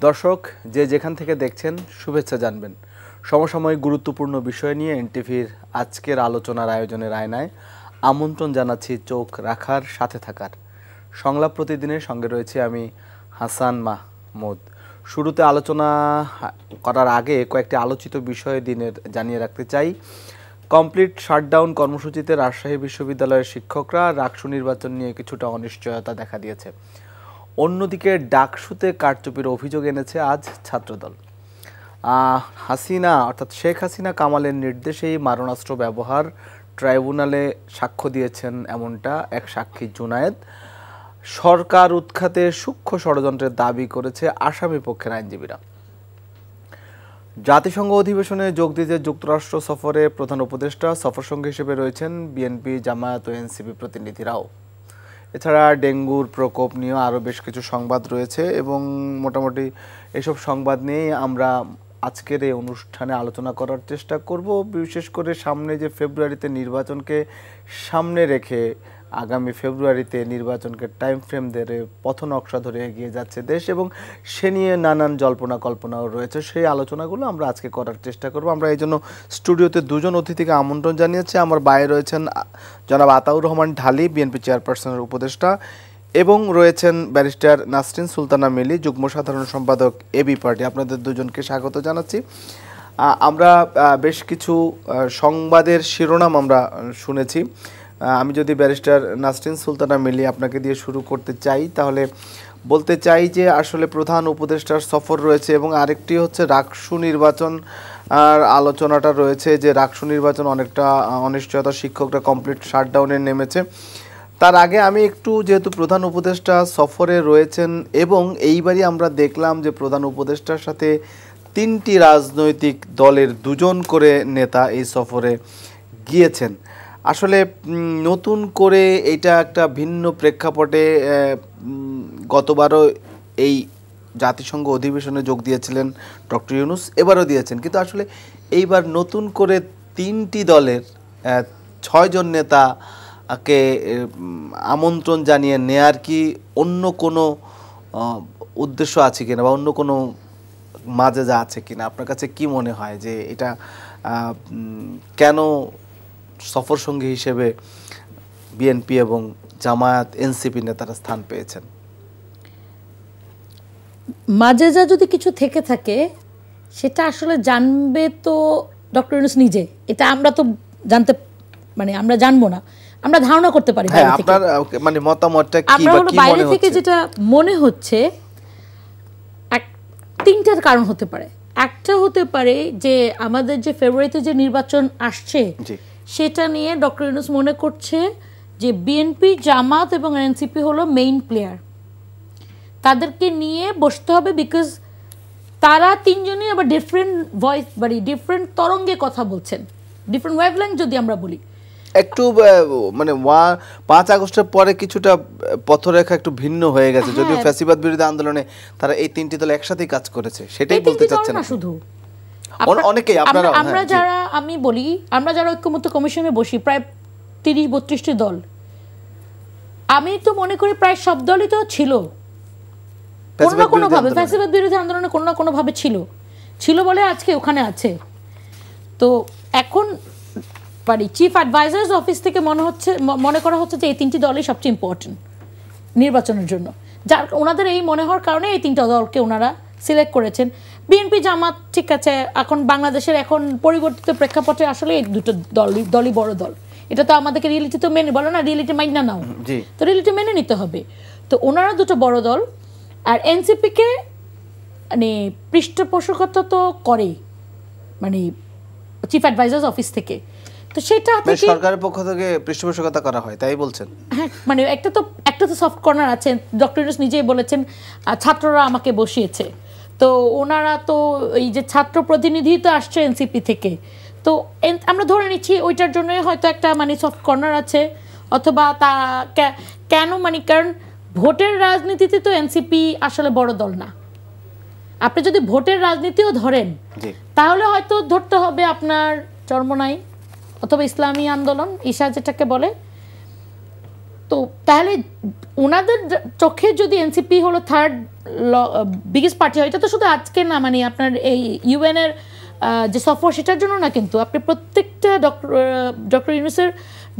দর্শক যে যেখান থেকে দেখছেন শুভেচ্ছা জানবেন। সমসাময়িক গুরুত্বপূর্ণ বিষয় নিয়ে এনটিভির আজকের আলোচনার আয়োজনের আয়নায় আমন্ত্রণ জানাচ্ছি চোখ রাখার, সাথে থাকার। সংলাপ প্রতিদিনের সঙ্গে রয়েছে আমি হাসান মাহমুদ। শুরুতে আলোচনা করার আগে কয়েকটি আলোচিত বিষয় দিনের জানিয়ে রাখতে চাই। কমপ্লিট শাটডাউন কর্মসূচিতে রাজশাহী বিশ্ববিদ্যালয়ের শিক্ষকরা ডাকসু নির্বাচন নিয়ে কিছুটা অনিশ্চয়তা দেখা দিয়েছে। অন্যদিকে ডাকসুতে কারচুপির অভিযোগ এনেছে আজ ছাত্রদল। হাসিনা অর্থাৎ শেখ হাসিনা কামালের নির্দেশেই মারণাস্ত্র ব্যবহার ট্রাইব্যুনালে সাক্ষ্য দিয়েছেন এমনটা এক সাক্ষী জুনায়েদ। সরকার উৎখাতে সূক্ষ্ম ষড়যন্ত্রের দাবি করেছে আসামি পক্ষের আইনজীবীরা। জাতিসংঘ অধিবেশনে যোগ দিতে যুক্তরাষ্ট্র সফরে প্রধান উপদেষ্টা, সফর সঙ্গী হিসেবে রয়েছেন বিএনপি, জামায়াত ও এনসিপি প্রতিনিধিরাও। এছাড়া ডেঙ্গুর প্রকোপ নিয়েও আরও বেশ কিছু সংবাদ রয়েছে এবং মোটামুটি এসব সংবাদ নিয়েই আমরা আজকের এই অনুষ্ঠানে আলোচনা করার চেষ্টা করব। বিশেষ করে সামনে যে ফেব্রুয়ারিতে নির্বাচনকে সামনে রেখে আগামী ফেব্রুয়ারিতে নির্বাচনকে টাইম ফ্রেম ধরে পথ নকশা ধরে এগিয়ে যাচ্ছে দেশ, এবং সে নিয়ে নানান জল্পনা কল্পনাও রয়েছে। সেই আলোচনাগুলো আমরা আজকে করার চেষ্টা করব। আমরা এই জন্য স্টুডিওতে দুজন অতিথিকে আমন্ত্রণ জানিয়েছি। আমার বাইরে রয়েছেন জনাব আতাউর রহমান ঢালি, বিএনপি চেয়ারপারসনের উপদেষ্টা, এবং রয়েছেন ব্যারিস্টার নাসরিন সুলতানা মিলি, যুগ্ম সাধারণ সম্পাদক এবি পার্টি। আপনাদের দুজনকে স্বাগত জানাচ্ছি। আমরা বেশ কিছু সংবাদের শিরোনাম আমরা শুনেছি। আমি যদি ব্যারিস্টার নাসরিন সুলতানা মিলি আপনাকে দিয়ে শুরু করতে চাই, তাহলে বলতে চাই যে আসলে প্রধান উপদেষ্টার সফর রয়েছে এবং আরেকটি হচ্ছে ডাকসু নির্বাচন আর আলোচনাটা রয়েছে যে ডাকসু নির্বাচন অনেকটা অনিশ্চয়তা, শিক্ষকরা কমপ্লিট শাটডাউনে নেমেছে। তার আগে আমি একটু, যেহেতু প্রধান উপদেষ্টা সফরে রয়েছেন এবং এইবারই আমরা দেখলাম যে প্রধান উপদেষ্টার সাথে তিনটি রাজনৈতিক দলের দুজন করে নেতা এই সফরে গিয়েছেন। আসলে নতুন করে এটা একটা ভিন্ন প্রেক্ষাপটে গতবারও এই জাতিসংঘ অধিবেশনে যোগ দিয়েছিলেন ডক্টর ইউনূস, এবারও দিয়েছেন, কিন্তু আসলে এইবার নতুন করে তিনটি দলের 6 জন নেতাকে আমন্ত্রণ জানিয়ে নেয়ার কি অন্য কোনো উদ্দেশ্য আছে কিনা বা অন্য কোনো মাঝে যা আছে কিনা? আপনার কাছে কি মনে হয় যে এটা কেন সফর সঙ্গী হিসেবে বিএনপি এবং জামায়াত, এনসিপি নেতারা স্থান পেয়েছেন? মাঝে যা যদি কিছু থেকে থাকে সেটা আসলে জানবে তো ডক্টর ইউনূস নিজে। এটা আমরা তো জানতে, মানে আমরা জানবো না, আমরা ধারণা করতে পারি। আপনার মানে মতামতটা কি বা কি বাইরে থেকে যেটা মনে হচ্ছে, তিনটার কারণ হতে পারে। একটা হতে পারে যে আমাদের যে ফেব্রুয়ারিতে যে নির্বাচন আসছে সেটা নিয়ে ডক্টর ইউনূস মনে করছে যে বিএনপি, জামাত এবং এনসিপি হলো মেইন প্লেয়ার, তাদেরকে নিয়ে বসতে হবে। বিকজ তারা তিনজনই আবার ডিফারেন্ট ভয়েস, মানে ডিফারেন্ট তরঙ্গে কথা বলছেন, ডিফারেন্ট ওয়েভলেংথ যদি আমরা বলি। একটু মানে 5 আগস্টের পরে কিছুটা পথরেখা একটু ভিন্ন হয়ে গেছে, যদিও ফ্যাসিবাদ বিরোধী আন্দোলনে তারা এই তিনটি দল একসাথেই কাজ করেছে, সেটাই বলতে চাচ্ছেন না শুধু অনেকেই আপনারা? আমরা যারা, আমি বলি, আমরা যারা ঐক্যমত্য কমিশনে বসি, প্রায় 30-32টি দল, আমি তো মনে করি প্রায় সব দলই তো ছিল কোনো না কোনো ভাবে, ফ্যাসিবাদ বিরোধী আন্দোলনে কোনো না কোনো ভাবে ছিল বলে আজকে ওখানে আছে। তো এখন চিফ অ্যাডভাইজার্স অফিস থেকে মনে করা হচ্ছে যে এই তিনটি দলই সবচেয়ে ইম্পর্টেন্ট নির্বাচনের জন্য, যার ওনাদের এই মনে হওয়ার কারণে এই তিনটা দলকে ওনারা সিলেক্ট করেছেন। বিএনপি, জামাত ঠিক আছে, এখন বাংলাদেশের এখন পরিবর্তিত প্রেক্ষাপটে আসলে এই দুটো দলই বড় দল। এটা তো আমাদেরকে রিয়েলিটি তো মেনে, বলো না রিয়েলিটি মাইন্ড না নাও, তো রিয়েলিটি মেনে নিতে হবে। তো ওনারা দুটো বড় দল। আর এনসিপিকে মানে পৃষ্ঠপোষকতা তো করে মানে চিফ অ্যাডভাইজার্স অফিস থেকে, তো সেটা সরকারের পক্ষ থেকে পৃষ্ঠপোষকতা করা হয়, তাই বলছেন? হ্যাঁ, মানে একটা তো সফট কর্নার আছে। ডক্টর ইউনূস নিজেই বলেছেন ছাত্ররা আমাকে বসিয়েছে, তো ওনারা তো এই যে ছাত্র প্রতিনিধি তো আসছে এনসিপি থেকে, তো আমরা ধরে নিচ্ছি ওইটার জন্যই হয়তো একটা মানে সফট কর্নার আছে। অথবা তা কেন, মানে কারণ ভোটের রাজনীতিতে তো এনসিপি আসলে বড় দল না। আপনি যদি ভোটের রাজনীতিও ধরেন তাহলে হয়তো ধরতে হবে আপনার চরমনাই অথবা ইসলামী আন্দোলন, ঈশা যেটাকে বলে, তো তাহলে ওনাদের চোখে যদি এনসিপি হলো থার্ড বিগেস্ট পার্টি হয়, এটা তো শুধু আজকে না, মানে আপনার এই ইউএন এর যে সফর সেটার জন্য না, কিন্তু আপনি প্রত্যেকটা ডক্টর ইউনূসের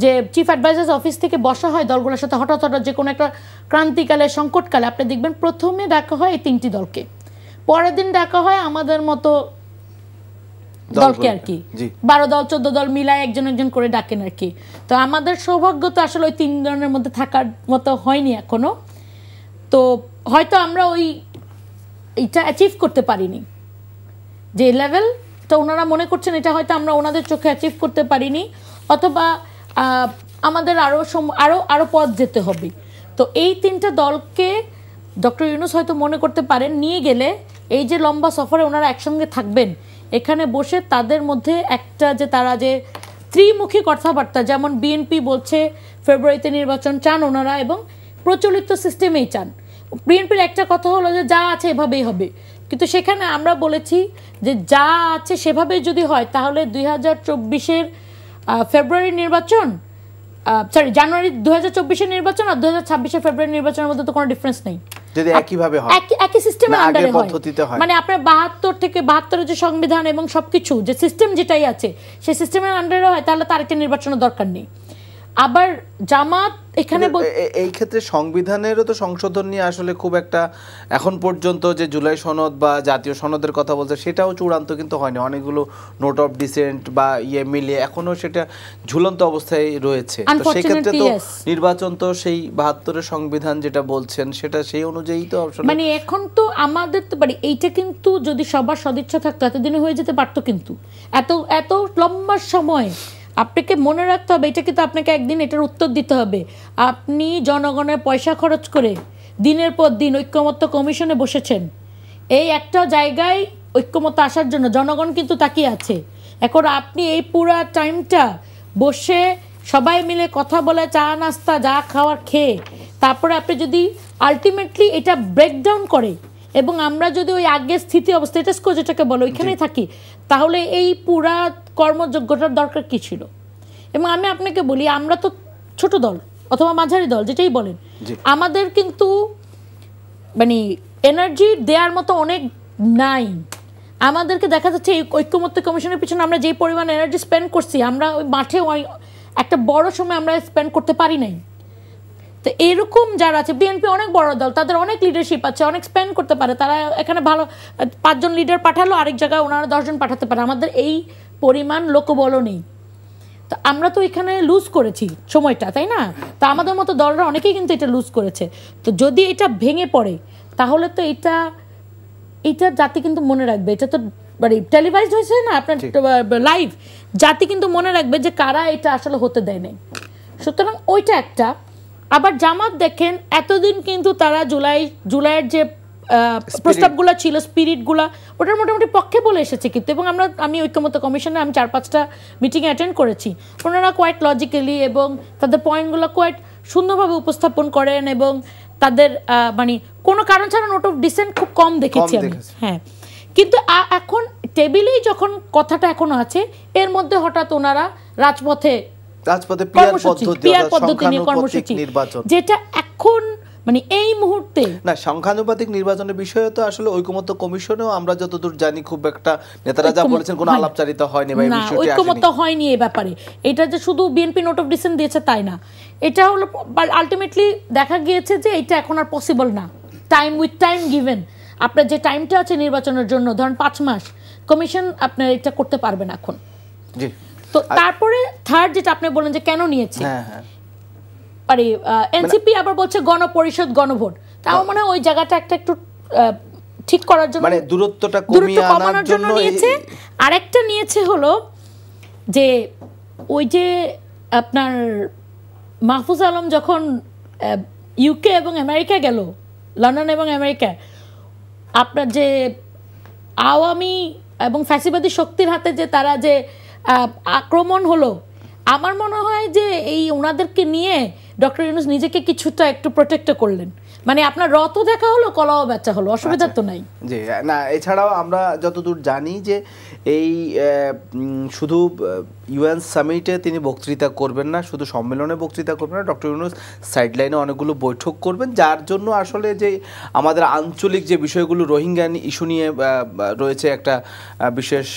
যে চিফ অ্যাডভাইজার্স অফিস থেকে বসা হয় দলগুলোর সাথে, হঠাৎ হঠাৎ যে কোনো একটা ক্রান্তিকালে সংকটকালে আপনি দেখবেন প্রথমে ডাকা হয় এই 3টি দলকে, পরের দিন ডাকা হয় আমাদের মতো দলকে আর কি, 12 দল 14 দল মিলায় একজন একজন করে ডাকেন আর কি। তো আমাদের সৌভাগ্য তো আসলে ওই 3 জনের মধ্যে থাকার মতো হয়নি এখনো, তো হয়তো আমরা এইটা অ্যাচিভ করতে পারিনি, যে লেভেলটা ওনারা মনে করছেন এটা হয়তো আমরা ওনাদের চোখে অ্যাচিভ করতে পারিনি, অথবা আমাদের আরো পথ যেতে হবে। তো এই 3টা দলকে ডক্টর ইউনূস হয়তো মনে করতে পারেন নিয়ে গেলে এই যে লম্বা সফরে ওনারা একসঙ্গে থাকবেন, এখানে বসে তাদের মধ্যে একটা যে তারা যে ত্রিমুখী কথাবার্তা, যেমন বিএনপি বলছে ফেব্রুয়ারিতে নির্বাচন চান ওনারা এবং প্রচলিত সিস্টেমেই চান, বিএনপির একটা কথা হলো যে যা আছে এভাবেই হবে, কিন্তু সেখানে আমরা বলেছি যে যা আছে সেভাবেই যদি হয় তাহলে 2024-এর ফেব্রুয়ারি নির্বাচন, জানুয়ারি 2024-এর নির্বাচন আর 2026-এর ফেব্রুয়ারি নির্বাচনের মধ্যে তো কোনো ডিফারেন্স নেই, যদি একইভাবে হয়, একই সিস্টেমের আন্ডারে হয়। মানে আপনার 72 থেকে 72-এর যে সংবিধান এবং সবকিছু যে সিস্টেম যেটাই আছে সেই সিস্টেমের আন্ডারে হয়, তাহলে তার একটা নির্বাচনের দরকার নেই। আবার জামাত এখানে এই ক্ষেত্রে সংবিধানেরও তো সংশোধন নিয়ে আসলে খুব একটা এখন পর্যন্ত যে জুলাই সনদ বা জাতীয় সনদের কথা বলছে সেটাও চূড়ান্ত কিন্তু হয়নি, অনেকগুলো নোট অফ ডিসেন্ট বা মিলিয়ে এখনো সেটা ঝুলন্ত অবস্থায় রয়েছে। তো সেক্ষেত্রে তো নির্বাচন তো সেই 72-এর সংবিধান যেটা বলছেন সেটা সেই অনুযায়ী তো মানে এখন তো আমাদের তো মানে এইটা কিন্তু যদি সবার সদিচ্ছা থাকতো এতদিনে হয়ে যেতে পারতো, কিন্তু এত লম্বা সময় আপনাকে মনে রাখতে হবে, এটা কিন্তু আপনাকে একদিন এটার উত্তর দিতে হবে। আপনি জনগণের পয়সা খরচ করে দিনের পর দিন ঐক্যমত্য কমিশনে বসেছেন, এই একটা জায়গায় ঐক্যমত্য আসার জন্য জনগণ কিন্তু তাকিয়ে আছে। এখন আপনি এই পুরা টাইমটা বসে সবাই মিলে কথা বলে চা নাস্তা যা খাওয়ার খেয়ে তারপরে আপনি যদি আলটিমেটলি এটা ব্রেকডাউন করে এবং আমরা যদি ওই আগের স্থিতি অবস্থা স্ট্যাটাস কো যেটাকে বলো ওইখানেই থাকি, তাহলে এই পুরা কর্মযোগ্যতার দরকার কি ছিল? এবং আমি আপনাকে বলি, আমরা তো ছোট দল অথবা মাঝারি দল যেটাই বলেন, আমাদের কিন্তু মানে এনার্জি দেওয়ার মতো অনেক নাই। আমাদেরকে দেখা যাচ্ছে এই ঐক্যমত্য কমিশনের পিছনে আমরা যে পরিমাণ এনার্জি স্পেন্ড করছি, আমরা ওই মাঠে একটা বড় সময় আমরা স্পেন্ড করতে পারি নাই। তো এরকম যারা আছে, বিএনপি অনেক বড় দল, তাদের অনেক লিডারশিপ আছে, অনেক স্পেন্ড করতে পারে, তারা এখানে ভালো 5 জন লিডার পাঠালো, আরেক জায়গায় ওনারা 10 জন পাঠাতে পারে। আমাদের এই পরিমাণ লোকবলও নেই, তো আমরা তো এখানে লুজ করেছি সময়টা, তাই না? তো আমাদের মতো দলরা অনেকেই কিন্তু এটা লুজ করেছে। তো যদি এটা ভেঙে পড়ে তাহলে তো এটা জাতি কিন্তু মনে রাখবে, এটা তো মানে টেলিভাইজড হয়েছে না আপনার লাইভ, জাতি কিন্তু মনে রাখবে যে কারা এটা আসলে হতে দেয় নাই। সুতরাং ওইটা একটা। আবার জামাত দেখেন এতদিন কিন্তু তারা জুলাইয়ের যে প্রস্তাবগুলো ছিল, স্পিরিটগুলো, ওটার মোটামুটি পক্ষে বলে এসেছে কিন্তু, এবং আমি ঐক্যমত্য কমিশনে আমি 4-5টা মিটিংয়ে অ্যাটেন্ড করেছি, ওনারা কোয়াইট লজিক্যালি এবং তাদের পয়েন্টগুলো কোয়াইট সুন্দরভাবে উপস্থাপন করেন, এবং তাদের মানে কোনো কারণ ছাড়া নোট অফ ডিসেন্ট খুব কম দেখেছি আমি। হ্যাঁ, কিন্তু এখন টেবিলেই যখন কথাটা এখনো আছে, এর মধ্যে হঠাৎ ওনারা রাজপথে পিয়ার পদ্ধতি নিয়ে কর্মসূচি, যেটা এখন মানে এই মুহূর্তে না সংখ্যানুপাতিক নির্বাচনের বিষয়ে তো আসলে ঐকমত্য কমিশনেও আমরা যতদূর জানি খুব একটা নেতারা যা বলেছেন কোনো আলাপচারিতা হয়নি বা এই বিষয়টি আসেনি, ঐকমত্য হয়নি এই ব্যাপারে। এটা যে শুধু বিএনপি নোট অফ ডিসেন্ট দিয়েছে তাই না, এটা হলো আলটিমেটলি দেখা গিয়েছে যে এটা এখন আর পসিবল না। টাইম উইথ টাইম গিভেন, আপনার যে টাইমটা আছে নির্বাচনের জন্য, ধরেন 5 মাস, কমিশন আপনার এটা করতে পারবে না এখন। জি। তো তারপরে থার্ড যেটা আপনি বলেন যে কেন নিয়েছে, আরে এনসিপি আবার বলছে গণপরিষদ গণভোট, তাও মনে হয় ওই জায়গাটা একটু ঠিক করার জন্য, মানে দূরত্বটা কমিয়ে আনার জন্য নিয়েছে। আরেকটা নিয়েছে হলো যে ওই যে আপনার মাহফুজ আলম যখন ইউকে এবং আমেরিকা গেল, লন্ডন এবং আমেরিকা, আপনার যে আওয়ামী এবং ফ্যাসিবাদী শক্তির হাতে যে তারা যে আক্রমণ হলো, আমার মনে হয় যে এই ওনাদেরকে নিয়ে ডক্টর ইউনূস নিজেকে কিছুটা একটু প্রোটেক্ট করলেন, মানে আপনার রত দেখা হলো কলাও বেচা হলো, অসুবিধা তো নাই। জি না, এছাড়াও আমরা যতদূর জানি যে এই শুধু ইউএন সামিটে তিনি বক্তৃতা করবেন না, শুধু সম্মেলনে বক্তৃতা করবেন না, ডক্টর ইউনূস সাইডলাইনে অনেকগুলো বৈঠক করবেন, যার জন্য আসলে যে আমাদের আঞ্চলিক যে বিষয়গুলো রোহিঙ্গা ইস্যু নিয়ে রয়েছে একটা বিশেষ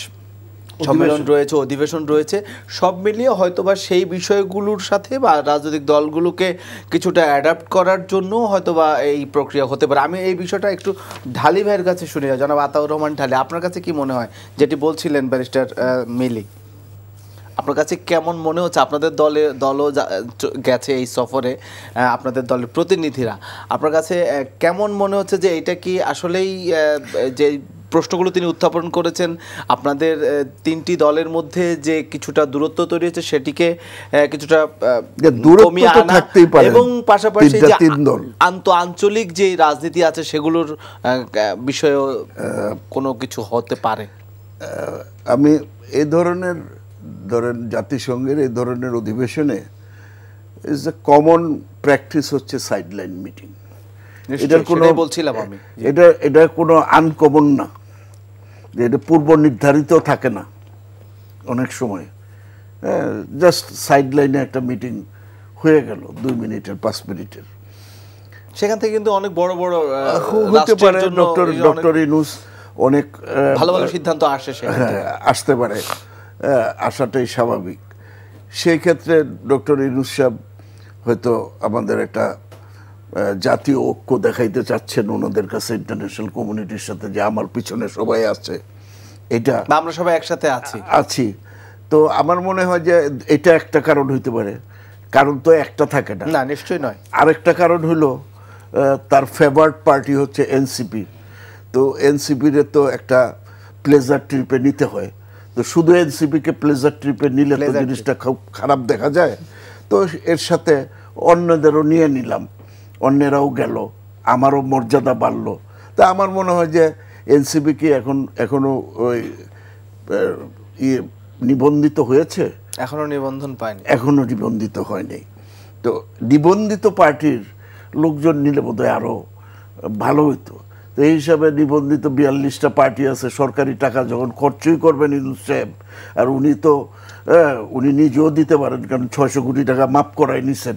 সম্মেলন রয়েছে, অধিবেশন রয়েছে, সব মিলিয়ে হয়তোবা সেই বিষয়গুলোর সাথে বা রাজনৈতিক দলগুলোকে কিছুটা অ্যাডাপ্ট করার জন্য হয়তোবা এই প্রক্রিয়া হতে পারে। আমি এই বিষয়টা একটু ঢালি ভাইয়ের কাছে শুনি, জনাব আতাউর রহমান ঢালি, আপনার কাছে কি মনে হয় যেটি বলছিলেন ব্যারিস্টার মিলি, আপনার কাছে কেমন মনে হচ্ছে? আপনাদের দলও গেছে এই সফরে, আপনাদের দলের প্রতিনিধিরা, আপনার কাছে কেমন মনে হচ্ছে যে এটা কি আসলেই যে প্রশ্নগুলো তিনি উত্থাপন করেছেন আপনাদের তিনটি দলের মধ্যে যে কিছুটা দূরত্ব তৈরি হয়েছে সেটিকে কিছুটা কমিয়ে আনা এবং পাশাপাশি যে আঞ্চলিক যে রাজনীতি আছে সেগুলোর বিষয়েও কোনো কিছু হতে পারে? আমি এই ধরনের জাতিসংঘের এই ধরনের অধিবেশনে ইজ এ কমন প্র্যাকটিস হচ্ছে সাইডলাইন মিটিং। এটা কোনো আনকমন না, যে এটা পূর্ব নির্ধারিত থাকে না অনেক সময়, জাস্ট সাইডলাইনে একটা মিটিং হয়ে গেল 2 মিনিটের 5 মিনিটের, সেখান থেকে কিন্তু অনেক বড় বড় হতে পারে। ডক্টর ইউনূস অনেক ভালো ভালো সিদ্ধান্ত আসতে পারে, আসাটাই স্বাভাবিক। সেই ক্ষেত্রে ডক্টর ইউনূস সাহেব হয়তো আমাদের একটা জাতীয় ঐক্য দেখাইতে চাচ্ছেন ওনাদের কাছে, ইন্টারন্যাশনাল কমিউনিটির সাথে, যে আমার পিছনে সবাই আছে, এটা আমরা সবাই একসাথে আছি। তো আমার মনে হয় যে এটা একটা কারণ হইতে পারে। কারণ তো একটা থাকে না, না নিশ্চয়ই নয়। আরেকটা কারণ হলো তার ফেভারিট পার্টি হচ্ছে এনসিপি। তো এনসিপির তো একটা প্লেজার ট্রিপে নিতে হয়, তো শুধু এনসিপিকে প্লেজার ট্রিপে নিলে তো জিনিসটা খুব খারাপ দেখা যায়। তো এর সাথে অন্যদেরও নিয়ে নিলাম, অন্যেরাও গেল, আমারও মর্যাদা বাড়লো। তা আমার মনে হয় যে এনসিপি কি এখনো ওই নিবন্ধিত হয়েছে? এখনো নিবন্ধন পায়নি, এখনো নিবন্ধিত হয়নি। তো নিবন্ধিত পার্টির লোকজন নিলে বোধহয় আরো ভালো হইতো। তো এই হিসাবে নিবন্ধিত 42টা পার্টি আছে, সরকারি টাকা যখন খরচই করবেন ইউনূস সাহেব, আর উনি নিজেও দিতে পারেন, কারণ 600 কোটি টাকা মাফ করাই নিছেন,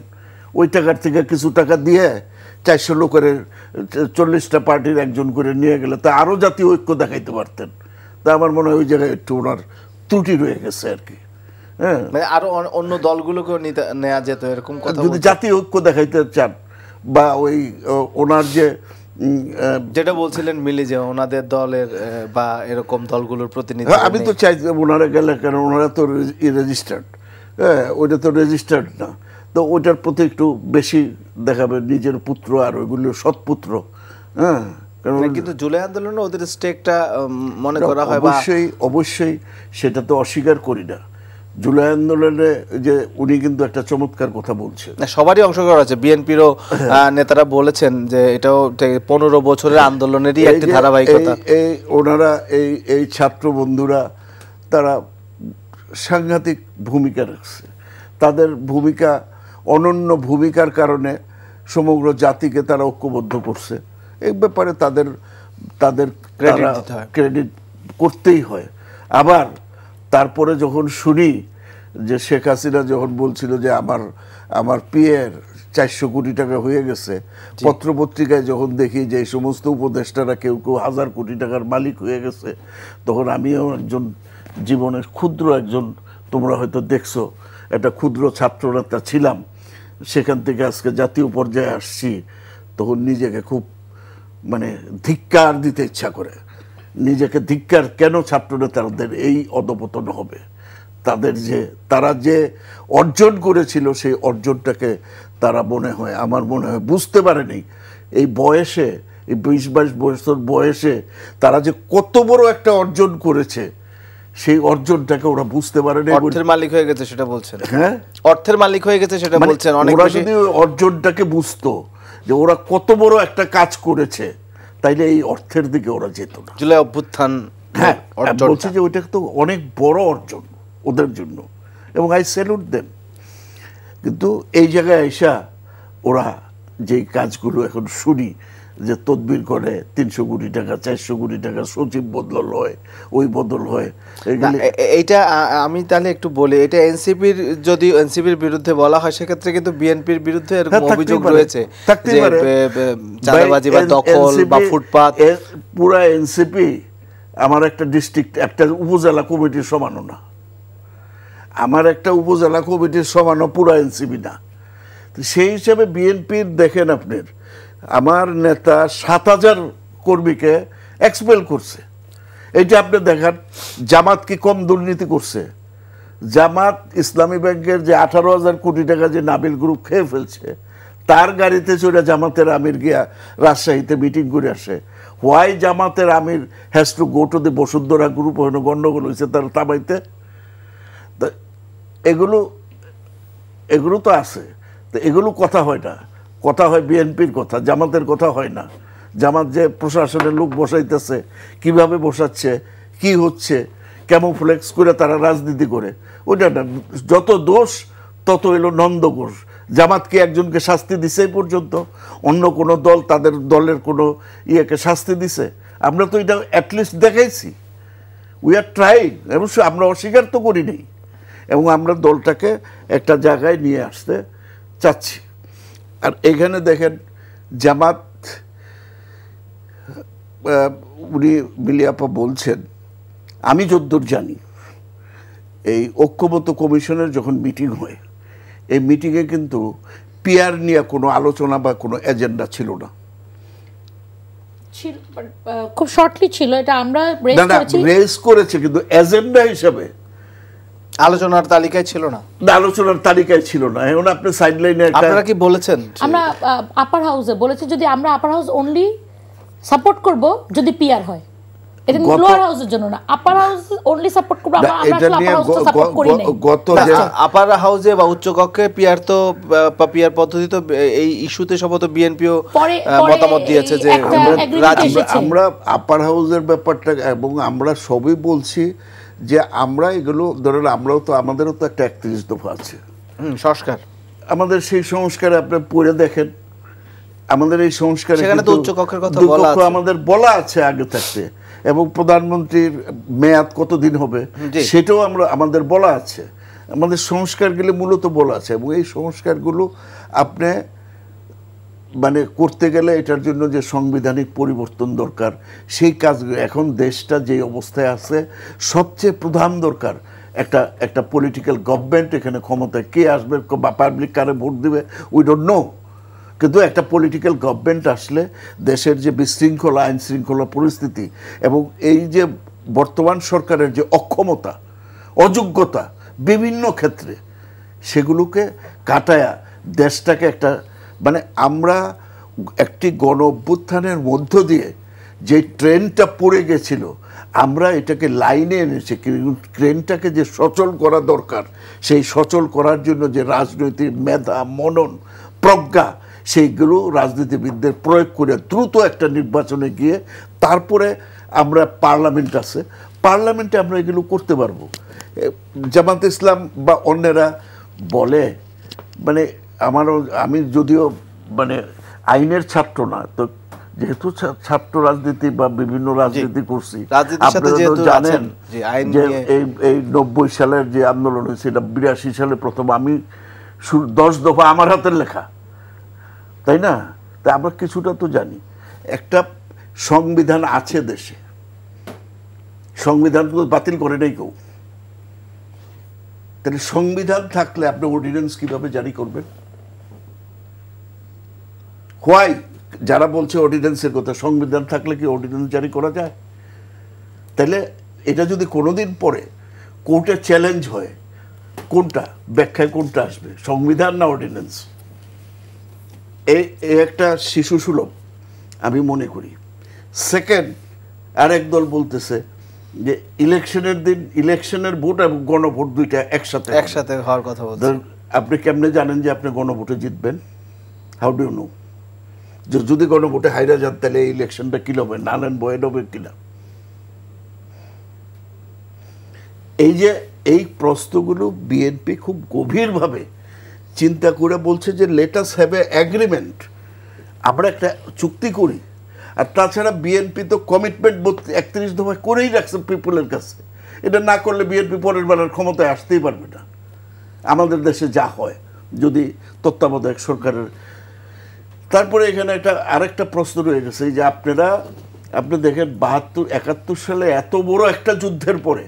ওই টাকার থেকে কিছু টাকা দিয়ে 400 লোকের 40টা পার্টির একজন করে নিয়ে গেলে তা আরো জাতীয় ঐক্য দেখাইতে পারতেন। তা আমার মনে হয় ওই জায়গায় একটু ওনার ত্রুটি রয়ে গেছে আর কি। হ্যাঁ, আরো অন্য দলগুলোকেও নেওয়া যেত, এরকম কথা যদি জাতীয় ঐক্য দেখাইতে চান, বা ওই ওনার যে যেটা বলছিলেন মিলি, যে ওনাদের দলের বা এরকম দলগুলোর প্রতিনিধি, আমি তো চাই ওনারা গেলে, কারণ ওনারা তো রেজিস্টার্ড, হ্যাঁ ওইটা তো রেজিস্টার্ড না, তো ওইটার প্রতি একটু বেশি দেখাবে, নিজের পুত্র আর ওইগুলো সৎপুত্র। হ্যাঁ, কিন্তু জুলাই আন্দোলনে ওদের স্টেকটা মনে করা হয়, অবশ্যই সেটা তো অস্বীকার করি না। জুলাই আন্দোলনে যে উনি কিন্তু একটা চমৎকার কথা বলছেন, সবারই অংশগ্রহণ আছে, বিএনপিরও নেতারা বলেছেন যে এটাও 15 বছরের আন্দোলনেরই একটা ধারাবাহিকতা। ওনারা এই ছাত্র বন্ধুরা তারা সাংঘাতিক ভূমিকা রাখছে, তাদের ভূমিকা অনন্য ভূমিকার কারণে সমগ্র জাতিকে তারা ঐক্যবদ্ধ করছে। এই ব্যাপারে তাদের ক্রেডিট করতেই হয়। আবার তারপরে যখন শুনি যে শেখ হাসিনা যখন বলছিল যে আমার পিএর 400 কোটি টাকা হয়ে গেছে, পত্রপত্রিকায় যখন দেখি যে এই সমস্ত উপদেষ্টারা কেউ 1000 কোটি টাকার মালিক হয়ে গেছে, তখন আমিও একজন জীবনের ক্ষুদ্র একজন, তোমরা হয়তো দেখছো, একটা ক্ষুদ্র ছাত্রনেতা ছিলাম, সেখান থেকে আজকে জাতীয় পর্যায়ে আসছি, তখন নিজেকে খুব ধিক্কার দিতে ইচ্ছা করে। নিজেকে ধিক্কার, কেন ছাত্রনেতাদের এই অধপতন হবে? তারা যে অর্জন করেছিল সেই অর্জনটাকে তারা আমার মনে হয় বুঝতে পারেনি। এই বয়সে, এই 20-22 বছর বয়সে তারা যে কত বড় একটা অর্জন করেছে, সেই অর্জনটাকে ওরা বুঝতে পারেনি। অর্থের মালিক হয়ে গেছে সেটা বলছেন। হ্যাঁ, অর্থের মালিক হয়ে গেছে সেটা বলছেন। ওরা যদি অর্জনটাকে বুঝতো যে ওরা কত বড় একটা কাজ করেছে, তাইলে এই অর্থের দিকে ওরা যেত না। জুলাই অভ্যুত্থান, হ্যাঁ বলছি যে ওইটা তো অনেক বড় অর্জন ওদের জন্য, এবং আই স্যালুট দেম। কিন্তু এই জায়গায় এসা ওরা যেই কাজগুলো এখন শুনি যে তদবির করে 300 কোটি টাকা 400 কোটি টাকা সচিব বদল হয়, ওই বদল হয়, এইটা আমি তাহলে একটু বলি, এটা এনসিপির, যদি এনসিপির বিরুদ্ধে বলা হয় সেক্ষেত্রে কিন্তু বিএনপির বিরুদ্ধে এরকম অভিযোগ রয়েছে যে চাঁদাবাজি বা দখল বা ফুটপাত। পুরা এনসিপি আমার একটা ডিস্ট্রিক্ট, একটা উপজেলা কমিটির সমানও না, আমার একটা উপজেলা কমিটির সমানও পুরা এনসিপি না। সেই হিসাবে বিএনপির দেখেন আপনার আমার নেতা 7000 কর্মীকে এক্সপেল করছে। এইটা আপনি দেখান জামাত কি কম দুর্নীতি করছে? জামাত ইসলামী ব্যাংকের যে 18,000 কোটি টাকা যে নাবিল গ্রুপ খেয়ে ফেলছে, তার গাড়িতে চড়ে জামাতের আমির গিয়া রাজশাহীতে মিটিং করে আসে। হোয়াই জামাতের আমির has to go to the Bashundhara group, হইল গন্ডগোল হয়েছে তার তাবাইতে। এগুলো তো আছে, তো এগুলো কথা হয় না, কথা হয় বিএনপির কথা, জামাতের কথা হয় না। জামাত যে প্রশাসনের লোক বসাইতেছে, কিভাবে বসাচ্ছে, কি হচ্ছে, কেমন ফ্লেক্স করে তারা রাজনীতি করে, ওইটা না। যত দোষ তত হইল নন্দ ঘোষ। জামাতকে একজনকে শাস্তি দিছে পর্যন্ত, অন্য কোনো দল তাদের দলের কোনো ইয়েকে শাস্তি দিছে? আমরা তো এটা অ্যাটলিস্ট দেখাইছি, উই আর ট্রাইং, অবশ্যই আমরা অস্বীকার তো করি নেই, এবং আমরা দলটাকে একটা জায়গায় নিয়ে আসতে চাচ্ছি। আর এখানে দেখেন জামাত, উনি বিলিয়াপা বলছেন, আমি যদ্দূর জানি এই ঐক্যমত্য কমিশনের যখন মিটিং হয়, এই মিটিংয়ে কিন্তু পিয়ার নিয়ে কোনো আলোচনা বা কোনো এজেন্ডা ছিল না। খুব শর্টলি ছিল, এটা আমরা রেজ করেছে, কিন্তু এজেন্ডা হিসাবে আলোচনার তালিকায় ছিল না, আলোচনার তালিকায় ছিল না। এখন আপনি সাইডলাইনে আপনারা কি বলেছেন? আমরা আপার হাউসে বলেছি যদি আমরা আপার হাউস অনলি সাপোর্ট করব যদি পিআর হয়, এটা লোয়ার হাউসের জন্য না, আপার হাউস অনলি সাপোর্ট করব। আমরা আসলে আপার হাউস সাপোর্ট করি না। গত আপার হাউসে বা উচ্চ কক্ষে পিআর তো পিআর পদ্ধতি তো এই ইস্যুতে সম্ভবত বিএনপিও মতামত দিয়েছে যে আমরা আপার হাউসের ব্যাপারটা, এবং আমরা সবই বলছি যে আমরা এগুলো ধরেন, আমরাও তো, আমাদেরও তো একটা 31 দফা আছে সংস্কার, আমাদের সেই সংস্কারে আপনি পড়ে দেখেন, আমাদের এই সংস্কারে সেখানে তো উচ্চ কক্ষের কথা বলা আছে, আমাদের বলা আছে আগে থাকতে, এবং প্রধানমন্ত্রীর মেয়াদ কতদিন হবে সেটাও আমাদের বলা আছে, আমাদের সংস্কারগুলো মূলত বলা আছে। এবং এই সংস্কারগুলো আপনি মানে করতে গেলে এটার জন্য যে সাংবিধানিক পরিবর্তন দরকার, সেই কাজগুলো এখন দেশটা যে অবস্থায় আছে, সবচেয়ে প্রধান দরকার একটা পলিটিক্যাল গভর্নমেন্ট এখানে ক্ষমতায় কে আসবে বা পাবলিক কারে ভোট দিবে উই ডোন্ট নো, কিন্তু একটা পলিটিক্যাল গভর্নমেন্ট আসলে দেশের যে বিশৃঙ্খলা আইন শৃঙ্খলা পরিস্থিতি এবং এই যে বর্তমান সরকারের যে অক্ষমতা অযোগ্যতা বিভিন্ন ক্ষেত্রে, সেগুলোকে কাটায়া দেশটাকে একটা মানে আমরা একটি গণ অভ্যুত্থানের মধ্য দিয়ে যে ট্রেনটা পড়ে গেছিল, আমরা এটাকে লাইনে এনেছি। ট্রেনটাকে যে সচল করা দরকার, সেই সচল করার জন্য যে রাজনৈতিক মেধা মনন প্রজ্ঞা, সেইগুলো রাজনীতিবিদদের প্রয়োগ করে দ্রুত একটা নির্বাচনে গিয়ে তারপরে আমরা পার্লামেন্ট আছে, পার্লামেন্টে আমরা এগুলো করতে পারবো। জামাত ইসলাম বা অন্যরা বলে মানে আমি যদিও মানে আইনের ছাত্র না, তো যেহেতু ছাত্র রাজনীতি বা বিভিন্ন রাজনীতি করছি, আপনারা জানেন যে এই 90 সালের যে আন্দোলন হয়েছে, এটা 82 সালে প্রথম আমি 10 দফা আমার হাতের লেখা, তাই না? তাই আমরা কিছুটা তো জানি। একটা সংবিধান আছে দেশে, সংবিধান তো বাতিল করে নাই কেউ, তাহলে সংবিধান থাকলে আপনি অর্ডিন্যান্স কিভাবে জারি করবেন? হোয়াই যারা বলছে অর্ডিন্যান্সের কথা, সংবিধান থাকলে কি অর্ডিন্যান্স জারি করা যায়? তাহলে এটা যদি কোনোদিন পরে কোর্টে চ্যালেঞ্জ হয়, কোনটা ব্যাখ্যায় কোনটা আসবে, সংবিধান না অর্ডিন্যান্স? এই একটা শিশু সুলভ আমি মনে করি। সেকেন্ড, আরেক দল বলতেছে যে ইলেকশনের দিন ইলেকশনের ভোট এবং গণভোট দুইটা একসাথে হওয়ার কথা বলতে, আপনি কেমনে জানেন যে আপনি গণভোটে জিতবেন? How do you know? যদি গণভোটে হাইরা যান তাহলে ইলেকশনটা কি হবে, নানান বয়েড হবে কিনা? এই যে এই প্রশ্নগুলো বিএনপি খুব গভীরভাবে চিন্তা করে বলছে যে let us have a agreement, আমরা একটা চুক্তি করি। আর তাছাড়া বিএনপি তো কমিটমেন্ট 31 দফা করেই রাখছে পিপলের কাছে, এটা না করলে বিএনপি পরের বেলার ক্ষমতায় আসতেই পারবে না। আমাদের দেশে যা হয় যদি তত্ত্বাবধায়ক সরকারের। তারপরে এখানে আরেকটা প্রশ্ন রয়ে গেছে যে আপনি দেখেন 72-71 সালে এত বড় একটা যুদ্ধের পরে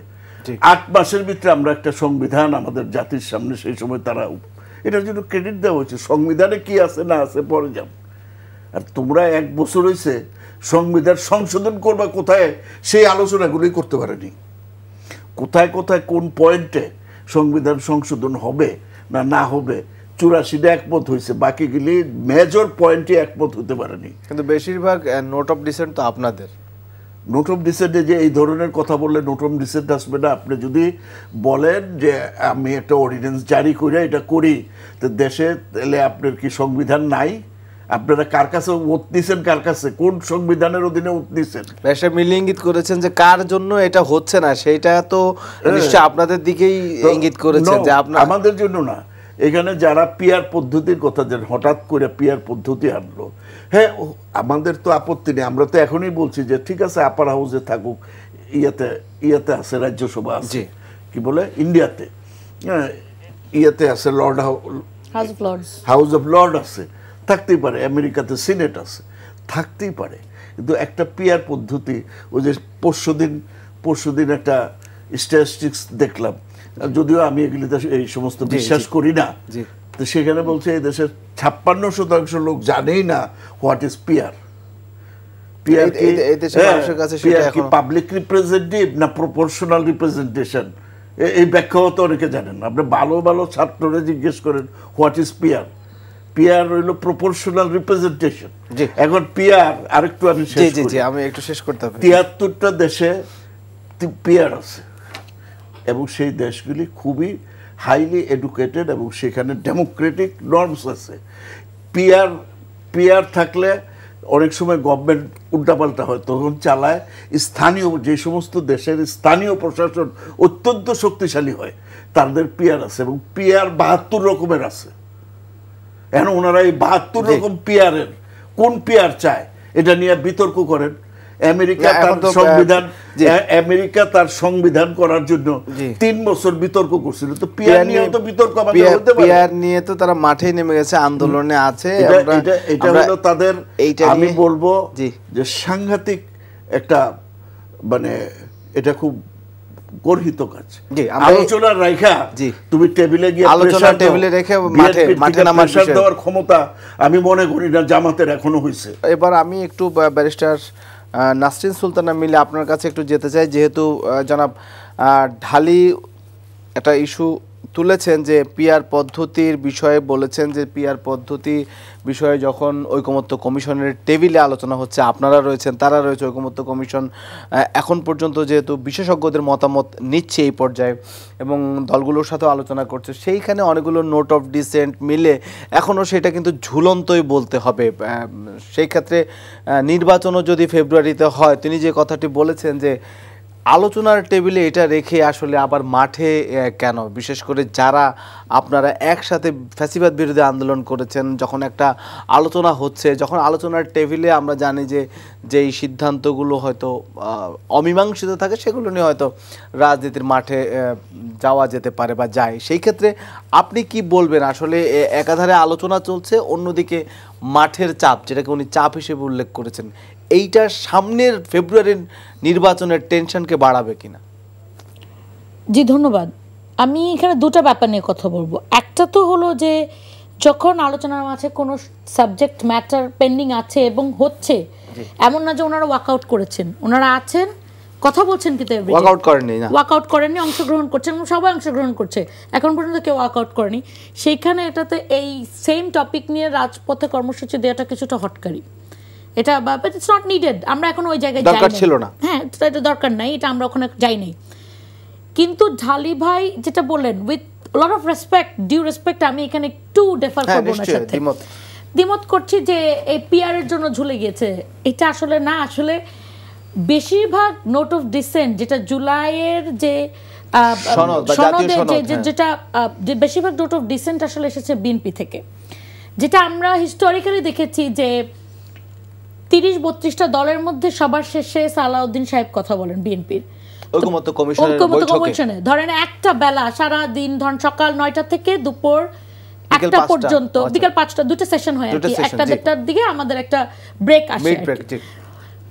8 মাসের ভিতরে আমরা একটা সংবিধান আমাদের জাতির সামনে, সেই সময় তারা এটার জন্য ক্রেডিট দেওয়া হয়েছে। সংবিধানে কি আছে না আছে পরে যাব, আর তোমরা 1 বছর হয়েছে সংবিধান সংশোধন করবা কোথায়, সেই আলোচনাগুলোই করতে পারেনি। কোথায় কোথায় কোন পয়েন্টে সংবিধান সংশোধন হবে না না হবে 84 একমত হয়েছে, বাকিগুলি মেজর পয়েন্টে একমত হতে পারেনি। কিন্তু বেশিরভাগ নোট অফ ডিসেন্ট তো আপনাদের। নোট অফ ডিসেন্টে যে এই ধরনের কথা বললে নোট অফ ডিসেন্ট আসবে না। আপনি যদি বলেন যে আমি একটা অর্ডিন্যান্স জারি করে এটা করি, তো দেশে তাহলে আপনার কি সংবিধান নাই? আপনারা কার কাছে ওত দিচ্ছেন, কার কাছে কোন সংবিধানের অধীনে ওত দিচ্ছেন? ব্যবসা মিলিয়ে ইঙ্গিত করেছেন যে কার জন্য এটা হচ্ছে না, সেইটা তো নিশ্চয়ই আপনাদের দিকেই ইঙ্গিত করেছেন যে আমাদের জন্য না। এখানে যারা পিয়ার পদ্ধতির কথা, যে হঠাৎ করে পিয়ার পদ্ধতি আনলো, হ্যাঁ আমাদের তো আপত্তি নেই। আমরা তো এখনই বলছি যে ঠিক আছে আপার হাউসে থাকুক, ইয়াতে আছে রাজ্যসভা আছে, কি বলে ইন্ডিয়াতে, হ্যাঁ ইয়াতে আছে হাউস অফ লর্ড আছে, থাকতেই পারে। আমেরিকাতে সিনেট আছে, থাকতেই পারে। কিন্তু একটা পিয়ার পদ্ধতি, ওই যে পরশুদিন একটা স্ট্যাটিস্টিক্স দেখলাম, যদিও আমি এগুলিতে এই সমস্ত বিশ্বাস করি না, তো সেখানে বলছে এই দেশের 56% লোক জানেই না হোয়াট ইজ পিয়ার। পিয়ার কি পাবলিক রিপ্রেজেন্টেটিভ না প্রপোর্শনাল রিপ্রেজেন্টেশন, এই ব্যাখ্যাও তো অনেকে জানেন না। আপনি ভালো ভালো ছাত্ররা জিজ্ঞেস করেন হোয়াট ইজ পিয়ার। পিয়ার হইল প্রপোর্শনাল রিপ্রেজেন্টেশন। এখন পিয়ার আরেকটু আমি একটু শেষ করতে হবে। 73টা দেশে পিয়ার আছে এবং সেই দেশগুলি খুবই হাইলি এডুকেটেড এবং সেখানে ডেমোক্রেটিক নর্মস আছে। পিয়ার থাকলে অনেক সময় গভর্নমেন্ট উল্টাপাল্টা হয়, তখন চালায় স্থানীয়, যে সমস্ত দেশের স্থানীয় প্রশাসন অত্যন্ত শক্তিশালী হয় তাদের পিয়ার আছে, এবং পিয়ার 72 রকমের আছে। এখন ওনারা এই 72 রকম পিয়ারের কোন পিয়ার চায় এটা নিয়ে বিতর্ক করেন। আমেরিকা তার সংবিধান করার জন্য 3 বছর বিতর্ক করছিল, তো পিয়ার নিয়ে তো বিতর্ক আমাদের হতে পারে। পিয়ার নিয়ে তো তারা মাঠে নেমে গেছে, আন্দোলনে আছে। এটা হলো তাদের, আমি বলবো যে সাংঘাতিক একটা, মানে এটা খুব গর্হিত কাজ। আলোচনার রাখা তুমি টেবিলে গিয়ে টেবিলে রেখে মাঠে নামার দেওয়ার ক্ষমতা আমি মনে করি না জামাতের এখনো হয়েছে। এবার আমি একটু ব্যারিস্টার নাসরিন সুলতানা মিলে আপনার কাছে একটু যেতে চাই, যেহেতু জনাব ঢালি একটা ইস্যু তুলেছেন যে পিয়ার পদ্ধতির বিষয়ে, বলেছেন যে পিয়ার পদ্ধতি বিষয়ে যখন ঐকমত্য কমিশনের টেবিলে আলোচনা হচ্ছে, আপনারা রয়েছেন, তারা রয়েছে, ঐকমত্য কমিশন এখন পর্যন্ত যেহেতু বিশেষজ্ঞদের মতামত নিচ্ছে এই পর্যায়ে এবং দলগুলোর সাথেও আলোচনা করছে, সেইখানে অনেকগুলো নোট অফ ডিসেন্ট মিলে এখনও সেটা কিন্তু ঝুলন্তই বলতে হবে। সেই ক্ষেত্রে নির্বাচনও যদি ফেব্রুয়ারিতে হয়, তিনি যে কথাটি বলেছেন যে আলোচনার টেবিলে এটা রেখে আসলে আবার মাঠে কেন, বিশেষ করে যারা আপনারা একসাথে ফ্যাসিবাদ বিরোধী আন্দোলন করেছেন, যখন একটা আলোচনা হচ্ছে, যখন আলোচনার টেবিলে আমরা জানি যে যেই সিদ্ধান্তগুলো হয়তো অমীমাংসিত থাকে সেগুলো নিয়ে হয়তো রাজনীতির মাঠে যাওয়া যেতে পারে বা যায়, সেই ক্ষেত্রে আপনি কি বলবেন? আসলে একাধারে আলোচনা চলছে, অন্যদিকে মাঠের চাপ, যেটাকে উনি চাপ হিসেবে উল্লেখ করেছেন, এইটা সামনের ফেব্রুয়ারির নির্বাচনের টেনশনকে বাড়াবে কিনা? জি ধন্যবাদ। আমি এখানে দুটো ব্যাপার নিয়ে কথা বলবো। একটা তো হলো যে যখন আলোচনার মাঝে কোনো সাবজেক্ট ম্যাটার পেন্ডিং আছে এবং হচ্ছে, এমন না যে ওনারা ওয়াকআউট করেছেন, ওনারা আছেন, কথা বলছেন, কিন্তু ওয়াকআউট করেননি, অংশগ্রহণ করছেন এবং সবাই অংশগ্রহণ করছে, এখন পর্যন্ত কেউ ওয়াকআউট করেনি। সেইখানে এটাতে এই সেম টপিক নিয়ে রাজপথে কর্মসূচি দেওয়াটা কিছুটা হটকারি। এটা ইটস নট নিডেড, আমরা এখন ওই জায়গায় দরকার ছিল না। হ্যাঁ, এটা দরকার নাই, এটা আমরা ওখানে যাই নাই। কিন্তু ঢালি ভাই যেটা বললেন, with lot of respect, due respect, আমি এখানে একটু ডেফার করবো না, সাথে দ্বিমত করছি যে এই পিআর এর জন্য ঝুলে গিয়েছে, এটা আসলে না। আসলে বেশিরভাগ নোট অফ ডিসেন্ট যেটা জুলাইয়ের যে সনদে যেটা বেশিরভাগ নোট অফ ডিসেন্ট আসলে এসেছে বিএনপি থেকে, যেটা আমরা হিস্টোরিক্যালি দেখেছি যে 30-32টা দলের মধ্যে সবার শেষে সালাউদ্দিন সাহেব কথা বলেন বিএনপির ঐকমত্য কমিশনে। ধরেন একটা বেলা সারা দিন, ধরেন সকাল 9টা থেকে দুপুর 1টা পর্যন্ত, বিকাল 5টা, দুটো সেশন হয় আর কি, 1টা-1:30টার দিকে আমাদের একটা ব্রেক আসে।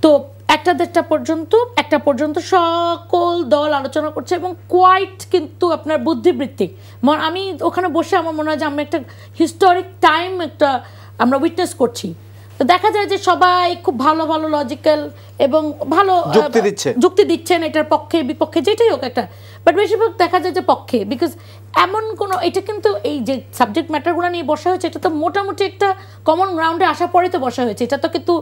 তো 1টা-1:30টা পর্যন্ত সকল দল আলোচনা করছে এবং কোয়াইট কিন্তু আপনার বুদ্ধিবৃত্তিক। আমি ওখানে বসে আমার মনে হয় যে আমরা একটা হিস্টোরিক টাইম আমরা উইটনেস করছি। তো দেখা যায় যে সবাই খুব ভালো ভালো লজিক্যাল এবং ভালো যুক্তি দিচ্ছেন এটার পক্ষে বিপক্ষে, যেটাই হোক একটা, বাট বেশিরভাগ দেখা যায় যে পক্ষে। বিকজ এমন কোনো, এটা কিন্তু এই যে সাবজেক্ট ম্যাটারগুলো নিয়ে বসা হয়েছে, এটা তো মোটামুটি একটা কমন গ্রাউন্ডে আসার পরে তো বসা হয়েছে, এটা তো কিন্তু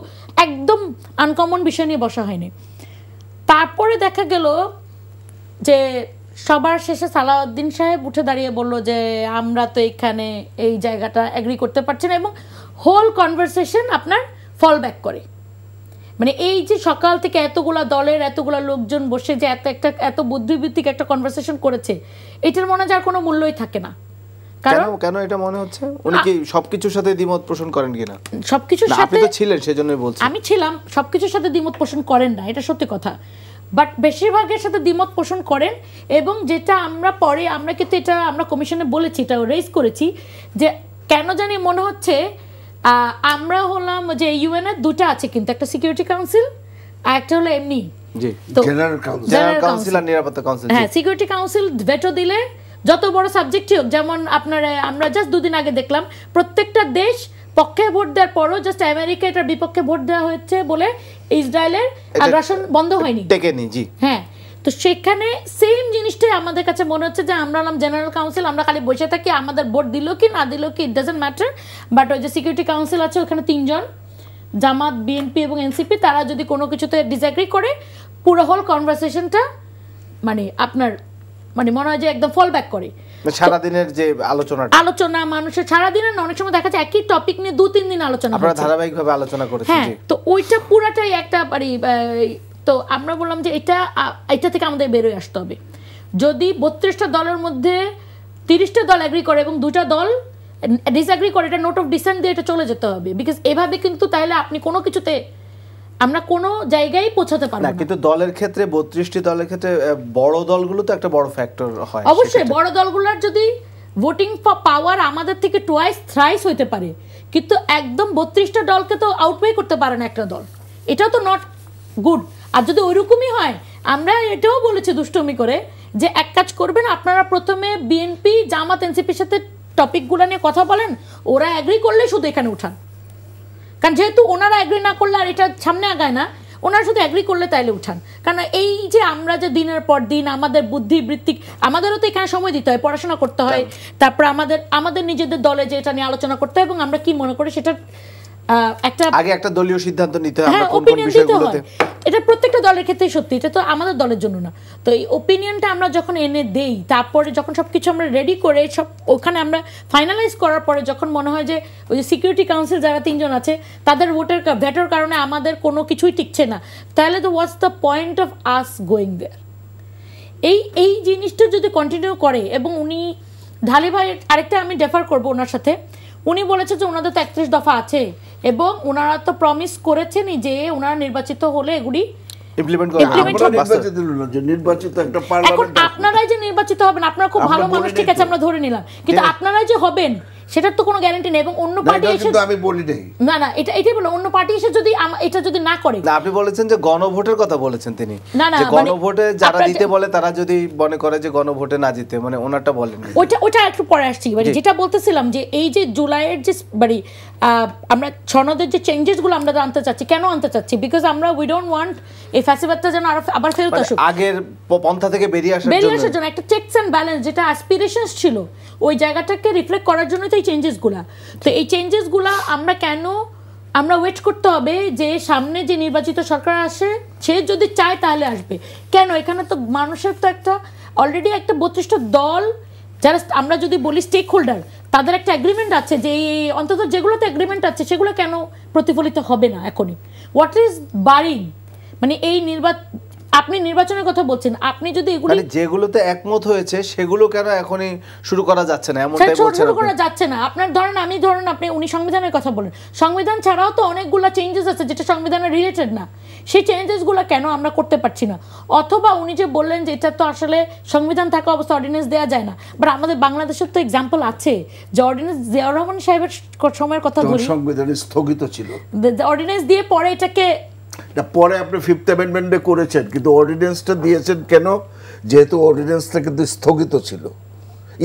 একদম আনকমন বিষয় নিয়ে বসা হয়নি। তারপরে দেখা গেল যে সবার শেষে সালাউদ্দিন সাহেব উঠে দাঁড়িয়ে বলল যে আমরা তো এখানে এই জায়গাটা এগ্রি করতে পারছি না, এবং হোল কনভারসেশন আপনার ফল ব্যাক করে। মানে এই যে সকাল থেকে এতগুলা দলের এতগুলা লোকজন বসে যে এত বুদ্ধিবৃত্তিক একটা কনভারসেশন করেছে, এটার মনে হয় আর কোনো মূল্যই থাকে না। কেন এটা মনে হচ্ছে? উনি কি সবকিছুর সাথে দ্বিমত পোষণ করেন কিনা? সবকিছুর সাথে আপনি তো ছিলেন, সেজন্যই বলছি। আমি ছিলাম, সবকিছুর সাথে দ্বিমত পোষণ করেন না, এটা সত্যি কথা, বাট বেশিরভাগের সাথে দ্বিমত পোষণ করেন। এবং যেটা আমরা পরে আমরা কিন্তু এটা আমরা কমিশনে বলেছি, এটা রেজ করেছি যে কেন জানি মনে হচ্ছে আমরা হলাম যে ইউএন এর দুটো আছে কিন্তু, একটা সিকিউরিটি কাউন্সিল আর একটা হলো এমনি জেনারেল কাউন্সিল আর নিরাপত্তা কাউন্সিল। হ্যাঁ, সিকিউরিটি কাউন্সিল ভেটো দিলে যত বড় সাবজেক্টই হোক, যেমন আপনার আমরা জাস্ট 2 দিন আগে দেখলাম প্রত্যেকটা দেশ পক্ষে ভোট দেওয়ার পরও জাস্ট আমেরিকা এটার বিপক্ষে ভোট দেওয়া হয়েছে বলে ইসরায়েলের আগ্রাসন বন্ধ হয়নি। হ্যাঁ, তো সেখানে সেম জিনিসটাই আমাদের কাছে মনে হচ্ছে যে আমরা হলাম জেনারেল কাউন্সিল, আমরা খালি বসে থাকি, আমাদের ভোট দিল কি না দিল কি ইট ডাজন্ট ম্যাটার। বাট ওই যে সিকিউরিটি কাউন্সিল আছে ওখানে 3 জন, জামাত, বিএনপি এবং এনসিপি, তারা যদি কোনো কিছুতে ডিসএগ্রি করে পুরো হোল কনভারসেশনটা মানে আপনার মানে মনে হয় যে একদম ফল ব্যাক করে। সারাদিনের যে আলোচনা মানুষের সারাদিনের অনেক সময় দেখা যায় একই টপিক নিয়ে 2-3 দিন আলোচনা, আমরা ধারাবাহিকভাবে আলোচনা করেছি। হ্যাঁ, তো ওইটা পুরাটাই একটা তো আমরা বললাম যে এটা থেকে আমাদের বেরোয় আসতে হবে। যদি 32টা দলের মধ্যে 30টা দল এগ্রি করে এবং 2টা দল ডিসএগ্রি করে, এটা নোট অফ ডিসেন্ট দিয়ে এটা চলে যেতে হবে। বিকজ এভাবে কিন্তু তাহলে আপনি কোনো কিছুতে আমরা কোনো জায়গায় পৌঁছাতে পারবো না। কিন্তু দলের ক্ষেত্রে 32টি দলের ক্ষেত্রে বড় দলগুলো তো একটা বড় ফ্যাক্টর হয়। অবশ্যই বড় দলগুলোর যদি ভোটিং পাওয়ার আমাদের থেকে টুয়াইস থ্রাইস হইতে পারে, কিন্তু একদম 32টা দলকে তো আউটওয়ে করতে পারে না একটা দল, এটাও তো নট গুড। আর যদি ওইরকমই হয়, আমরা এটাও বলেছি দুষ্টমি করে যে এক কাজ করবেন, আপনারা প্রথমে বিএনপি, জামাত, এনসিপির সাথে টপিকগুলো নিয়ে কথা বলেন, ওরা এগ্রি করলে শুধু এখানে উঠান। কারণ যেহেতু ওনারা এগ্রি না করলে আর এটা সামনে আগায় না, ওনারা শুধু এগ্রি করলে তাইলে উঠান। কারণ এই যে আমরা যে দিনের পর দিন আমাদের বুদ্ধিবৃত্তিক, আমাদেরও তো এখানে সময় দিতে হয়, পড়াশোনা করতে হয়, তারপর আমাদের নিজেদের দলে যে এটা নিয়ে আলোচনা করতে হয় এবং আমরা কি মনে করি সেটা একটা দলীয় সিদ্ধান্ত নিতে হয় কোন কোন বিষয়গুলোতে। এটা প্রত্যেকটা দলের ক্ষেত্রেই সত্যি, এটা তো আমাদের দলের জন্য না। তো এই ওপিনিয়নটা আমরা যখন এনে দেই, তারপরে যখন সবকিছু আমরা রেডি করে সব ওখানে আমরা ফাইনালাইজ করার পরে যখন মনে হয় যে ওই যে সিকিউরিটি কাউন্সিল যারা 3 জন আছে তাদের ভেটোর কারণে আমাদের কোনো কিছুই টিকছে না, তাহলে তো what's the point of us going there. এই জিনিসটা যদি কন্টিনিউ করে, এবং উনি ঢালি ভাই আরেকটা আমি ডেফার করবো ওনার সাথে, উনি বলেছে যে ওনাদের তো 31 দফা আছে এবং ওনারা তো প্রমিস করেছেন যে ওনারা নির্বাচিত হলে এগুলি ইমপ্লিমেন্ট করা হবে। এখন আপনারাই যে নির্বাচিত হবেন, আপনারা খুব ভালো মানুষ, ঠিক আছে আমরা ধরে নিলাম, কিন্তু আপনারাই যে হবেন সেটার তো কোনো গ্যারান্টি নেই। এবং অন্য পার্টি এসে, আমি বলি নাই, না না এটাই বলো, অন্য পার্টি এসে যদি এটা যদি না করে, না আপনি বলেছেন যে গণভোটের কথা বলেছেন তিনি, যে গণভোটে যারা দিতে বলে তারা যদি মনে করে যে গণভোটে না জিতে, মানে ওনারটা বলেন, ওটা একটু পরে আসছি। যেটা বলতেছিলাম যে এই যে জুলাইয়ের যে আমরা সনদের যে চেঞ্জেসগুলো আমরা আনতে চাচ্ছি, কেন আনতে চাচ্ছি? বিকজ আমরা উই ডোন্ট ওয়ান্ট এই ফ্যাসিবাদটা যেন আবার ফেরত আসুক, আগের পন্থা থেকে বেরিয়ে আসার জন্য একটা চেকস এন্ড ব্যালেন্স, যেটা অ্যাসপিরেশনস ছিল ওই জায়গাটাকে রিফ্লেক্ট করার জন্য তো এই চেঞ্জেসগুলা। তো এই চেঞ্জেসগুলা আমরা ওয়েট করতে হবে যে সামনে যে নির্বাচিত সরকার আসে সে যদি চায় তাহলে আসবে। কেন এখানে তো মানুষের তো একটা অলরেডি একটা 32টা দল যারা আমরা যদি বলি স্টেক হোল্ডার, তাদের একটা এগ্রিমেন্ট আছে যে অন্তত যেগুলোতে এগ্রিমেন্ট আছে সেগুলো কেন প্রতিফলিত হবে না এখনই? হোয়াট ইজ বারিং, মানে এই আপনি নির্বাচনের কথা বলছেন, আপনি যদি এগুলো মানে যেগুলোতে একমত হয়েছে সেগুলো কেন এখনই শুরু করা যাচ্ছে না, এমনটাই বলছেন শুরু করা যাচ্ছে না? আপনার ধরেন আপনি উনি সংবিধানের কথা বলেন, সংবিধান ছাড়াও তো অনেকগুলো চেঞ্জেস আছে যেটা সংবিধানের রিলেটেড না, সেই চেঞ্জেসগুলো কেন আমরা করতে পারছি না? অথবা উনি যে বললেন যে এটা তো আসলে সংবিধান থাকা অবস্থা অর্ডিন্যান্স দেওয়া যায় না, বাট আমাদের বাংলাদেশের তো এক্সাম্পল আছে যে অর্ডিন্যান্স জিয়াউর রহমান সাহেবের সময়ের কথা ধরি, সংবিধান স্থগিত ছিল, অর্ডিন্যান্স দিয়ে পরে এটাকে পরে আপনি 5th অ্যামেন্ডমেন্টে করেছেন, কিন্তু অর্ডিন্যান্সটা দিয়েছেন কেন? যেহেতু অর্ডিন্যান্সটা কিন্তু স্থগিত ছিল।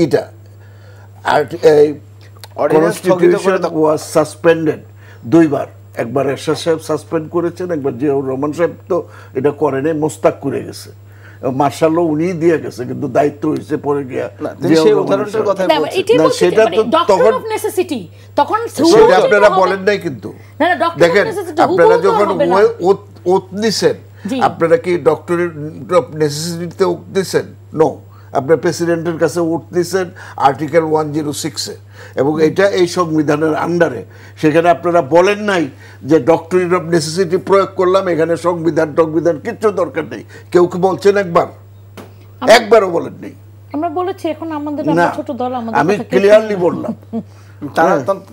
এটা আর কনস্টিটিউশন ওয়াজ সাসপেন্ডেড দুইবার, একবার এরশাদ সাহেব সাসপেন্ড করেছেন, একবার জিয়াউর রহমান সাহেব তো এটা করেনি, মোস্তাক করে গেছে, মার্শালও উনিই দিয়ে গেছে, কিন্তু দায়িত্ব হয়েছে পরে গিয়া সেটা তো তখন নেসেসিটি, তখন সেটা আপনারা বলেন নাই। কিন্তু দেখেন আপনারা যখন ওত নিছেন, আপনারা কি ডক্টরেট অফ নেসেসিটিতে ওত দিছেন? নো, আপনার প্রেসিডেন্টের কাছে ওত দিছেন আর্টিকেল 106-এ, এবং এটা এই সংবিধানের আন্ডারে। সেখানে আপনারা বলেন নাই যে ডক্টরিন অফ নেসেসিটি প্রয়োগ করলাম, এখানে সংবিধান কিচ্ছু দরকার নেই। কেউ কি বলছেন একবারও বলেন নেই? আমরা বলেছি এখন আমাদের ছোট দল, আমি ক্লিয়ারলি বললাম।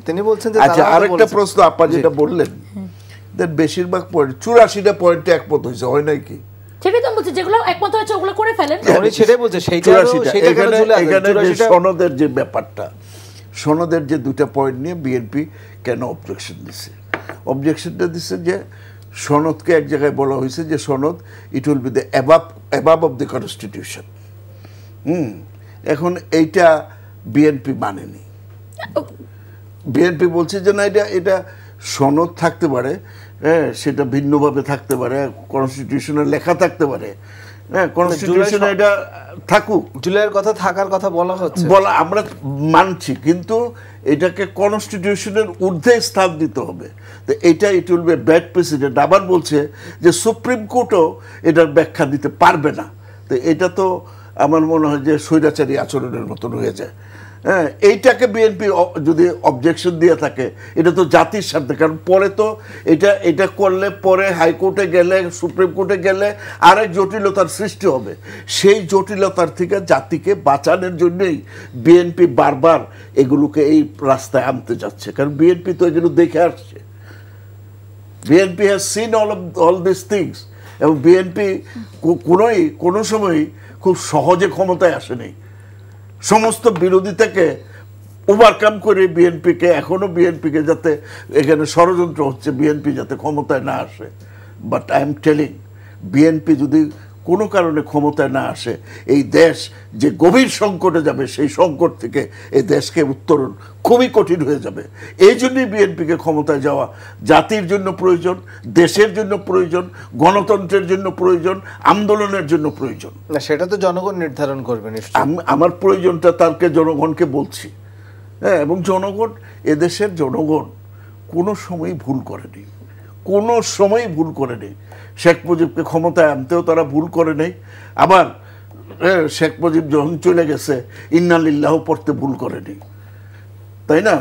তিনি বলছেন যে আচ্ছা, আরেকটা প্রশ্ন আপা যেটা বললেন, বেশিরভাগ পয়েন্ট 84টা পয়েন্টে একমত হয়েছে, হয় নাই কি? সেটাই তো বলছি, যেগুলো একমত হয়েছে ওগুলো করে ফেলেন। সেটাই বলছে, সনদের যে ব্যাপারটা, সনদের যে দুইটা পয়েন্ট নিয়ে বিএনপি কেন অবজেকশন দিছে? অবজেকশনটা দিচ্ছে যে সনদকে এক জায়গায় বলা হয়েছে যে সনদ it will be the above of the constitution. এখন এইটা বিএনপি মানেনি। বিএনপি বলছে যে না, এটা সনদ থাকতে পারে, হ্যাঁ, সেটা ভিন্নভাবে থাকতে পারে, কনস্টিটিউশনে লেখা থাকতে পারে, হ্যাঁ, কনস্টিটিউশনে এটা থাকুক, জুলাইয়ের কথা থাকার কথা বলা হচ্ছে, আমরা মানছি, কিন্তু এটাকে কনস্টিটিউশনের ঊর্ধ্বে স্থান দিতে হবে। তো এটা it will be bad president. আবার বলছে যে সুপ্রিম কোর্টও এটার ব্যাখ্যা দিতে পারবে না। তো এটা তো আমার মনে হয় যে স্বৈরাচারী আচরণের মতন হয়ে যায়। হ্যাঁ, এইটাকে বিএনপি যদি অবজেকশন দিয়ে থাকে, এটা তো জাতির স্বার্থে, কারণ পরে তো এটা করলে পরে হাইকোর্টে গেলে, সুপ্রিম কোর্টে গেলে আরেক জটিলতার সৃষ্টি হবে। সেই জটিলতার থেকে জাতিকে বাঁচানোর জন্যই বিএনপি বারবার এগুলোকে এই রাস্তায় আনতে যাচ্ছে, কারণ বিএনপি তো এগুলো দেখে আসছে। BNP has seen all this things, এবং বিএনপি কোনো সময়ই খুব সহজে ক্ষমতায় আসেনি। সমস্ত বিরোধিতাকে ওভারকাম করে এখনো বিএনপিকে যাতে এখানে ষড়যন্ত্র হচ্ছে বিএনপি যাতে ক্ষমতায় না আসে। But I am telling, BNP যদি কোনো কারণে ক্ষমতায় না আসে, এই দেশ যে গভীর সংকটে যাবে, সেই সংকট থেকে এই দেশকে উত্তরণ খুবই কঠিন হয়ে যাবে। এই জন্যই বিএনপিকে ক্ষমতায় যাওয়া জাতির জন্য প্রয়োজন, দেশের জন্য প্রয়োজন, গণতন্ত্রের জন্য প্রয়োজন, আন্দোলনের জন্য প্রয়োজন। না, সেটা তো জনগণ নির্ধারণ করবে নিশ্চয়ই। আমার প্রয়োজনটা তাকে জনগণকে বলছি, হ্যাঁ, এবং জনগণ, এদেশের জনগণ কোনো সময়ই ভুল করেনি, কোনো সময়ই ভুল করেনি। শেখ মুজিবকে ক্ষমতায় আনতেও তারা ভুল করে নেই, আবার শেখ মুজিব যখন চলে গেছে ইন্না লিল্লাহ পড়তে ভুল করেনি, তাই না?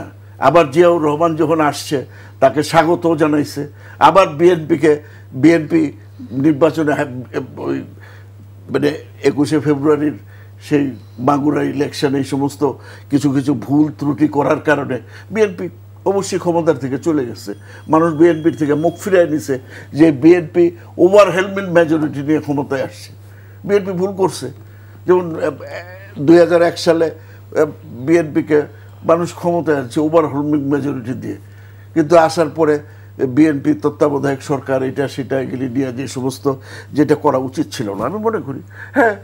আবার জিয়াউর রহমান যখন আসছে তাকে স্বাগতও জানাইছে। আবার বিএনপি নির্বাচনে মানে 21শে ফেব্রুয়ারির সেই মাগুরা ইলেকশন, এই সমস্ত কিছু ভুল ত্রুটি করার কারণে বিএনপি অবশ্যই ক্ষমতার থেকে চলে গেছে। মানুষ বিএনপির থেকে মুখ ফিরিয়ে নিছে যে বিএনপি ওভারহেলমিং মেজরিটি নিয়ে ক্ষমতায় আসছে। বিএনপি ভুল করছে, যেমন 2001 সালে বিএনপিকে মানুষ ক্ষমতায় আসছে ওভারহেলমিং মেজরিটি দিয়ে, কিন্তু আসার পরে বিএনপি তত্ত্বাবধায়ক সরকার এটা সেটা এগুলি নিয়ে যে সমস্ত যেটা করা উচিত ছিল না, আমি মনে করি হ্যাঁ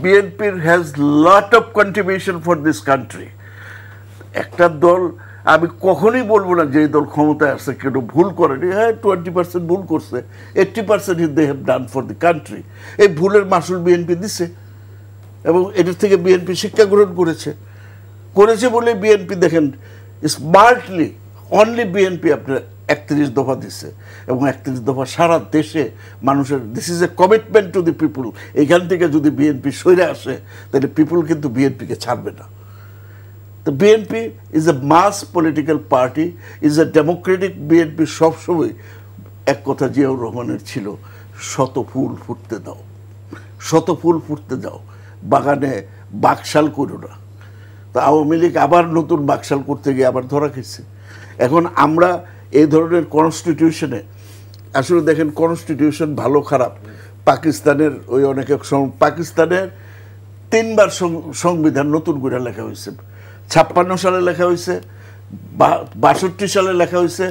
বিএনপির has lot of contribution for this country. একটা দল, আমি কখনোই বলবো না যে এই দল ক্ষমতায় আসছে কেন ভুল করেনি, হ্যাঁ 20% ভুল করছে, 80% they have done for the country. এই ভুলের মাসুল বিএনপি দিছে, এবং এটার থেকে বিএনপি শিক্ষা গ্রহণ করেছে বলে বিএনপি দেখেন স্মার্টলি অনলি বিএনপি আপনার 31 দফা দিচ্ছে, এবং 31 দফা সারা দেশে মানুষের, this is a commitment to the people. এখান থেকে যদি বিএনপি সরে আসে তাহলে পিপুল কিন্তু বিএনপিকে ছাড়বে না। তো BNP is a mass political party, is a democratic. BNP সবসময় এক কথা জিয়াউর রহমানের ছিল, শত ফুল ফুটতে দাও। শত ফুল ফুটতে দাও, বাগানে বাকশাল করো না। তো আওয়ামী লীগ আবার নতুন বাকশাল করতে গিয়ে আবার ধরা খেয়েছে। এখন আমরা এই ধরনের কনস্টিটিউশনে আসলে দেখেন, কনস্টিটিউশন ভালো খারাপ পাকিস্তানের ওই অনেকে পাকিস্তানের 3বার সংবিধান নতুন করে লেখা হয়েছে। 56 সালে লেখা হয়েছে, 62 সালে লেখা হয়েছে,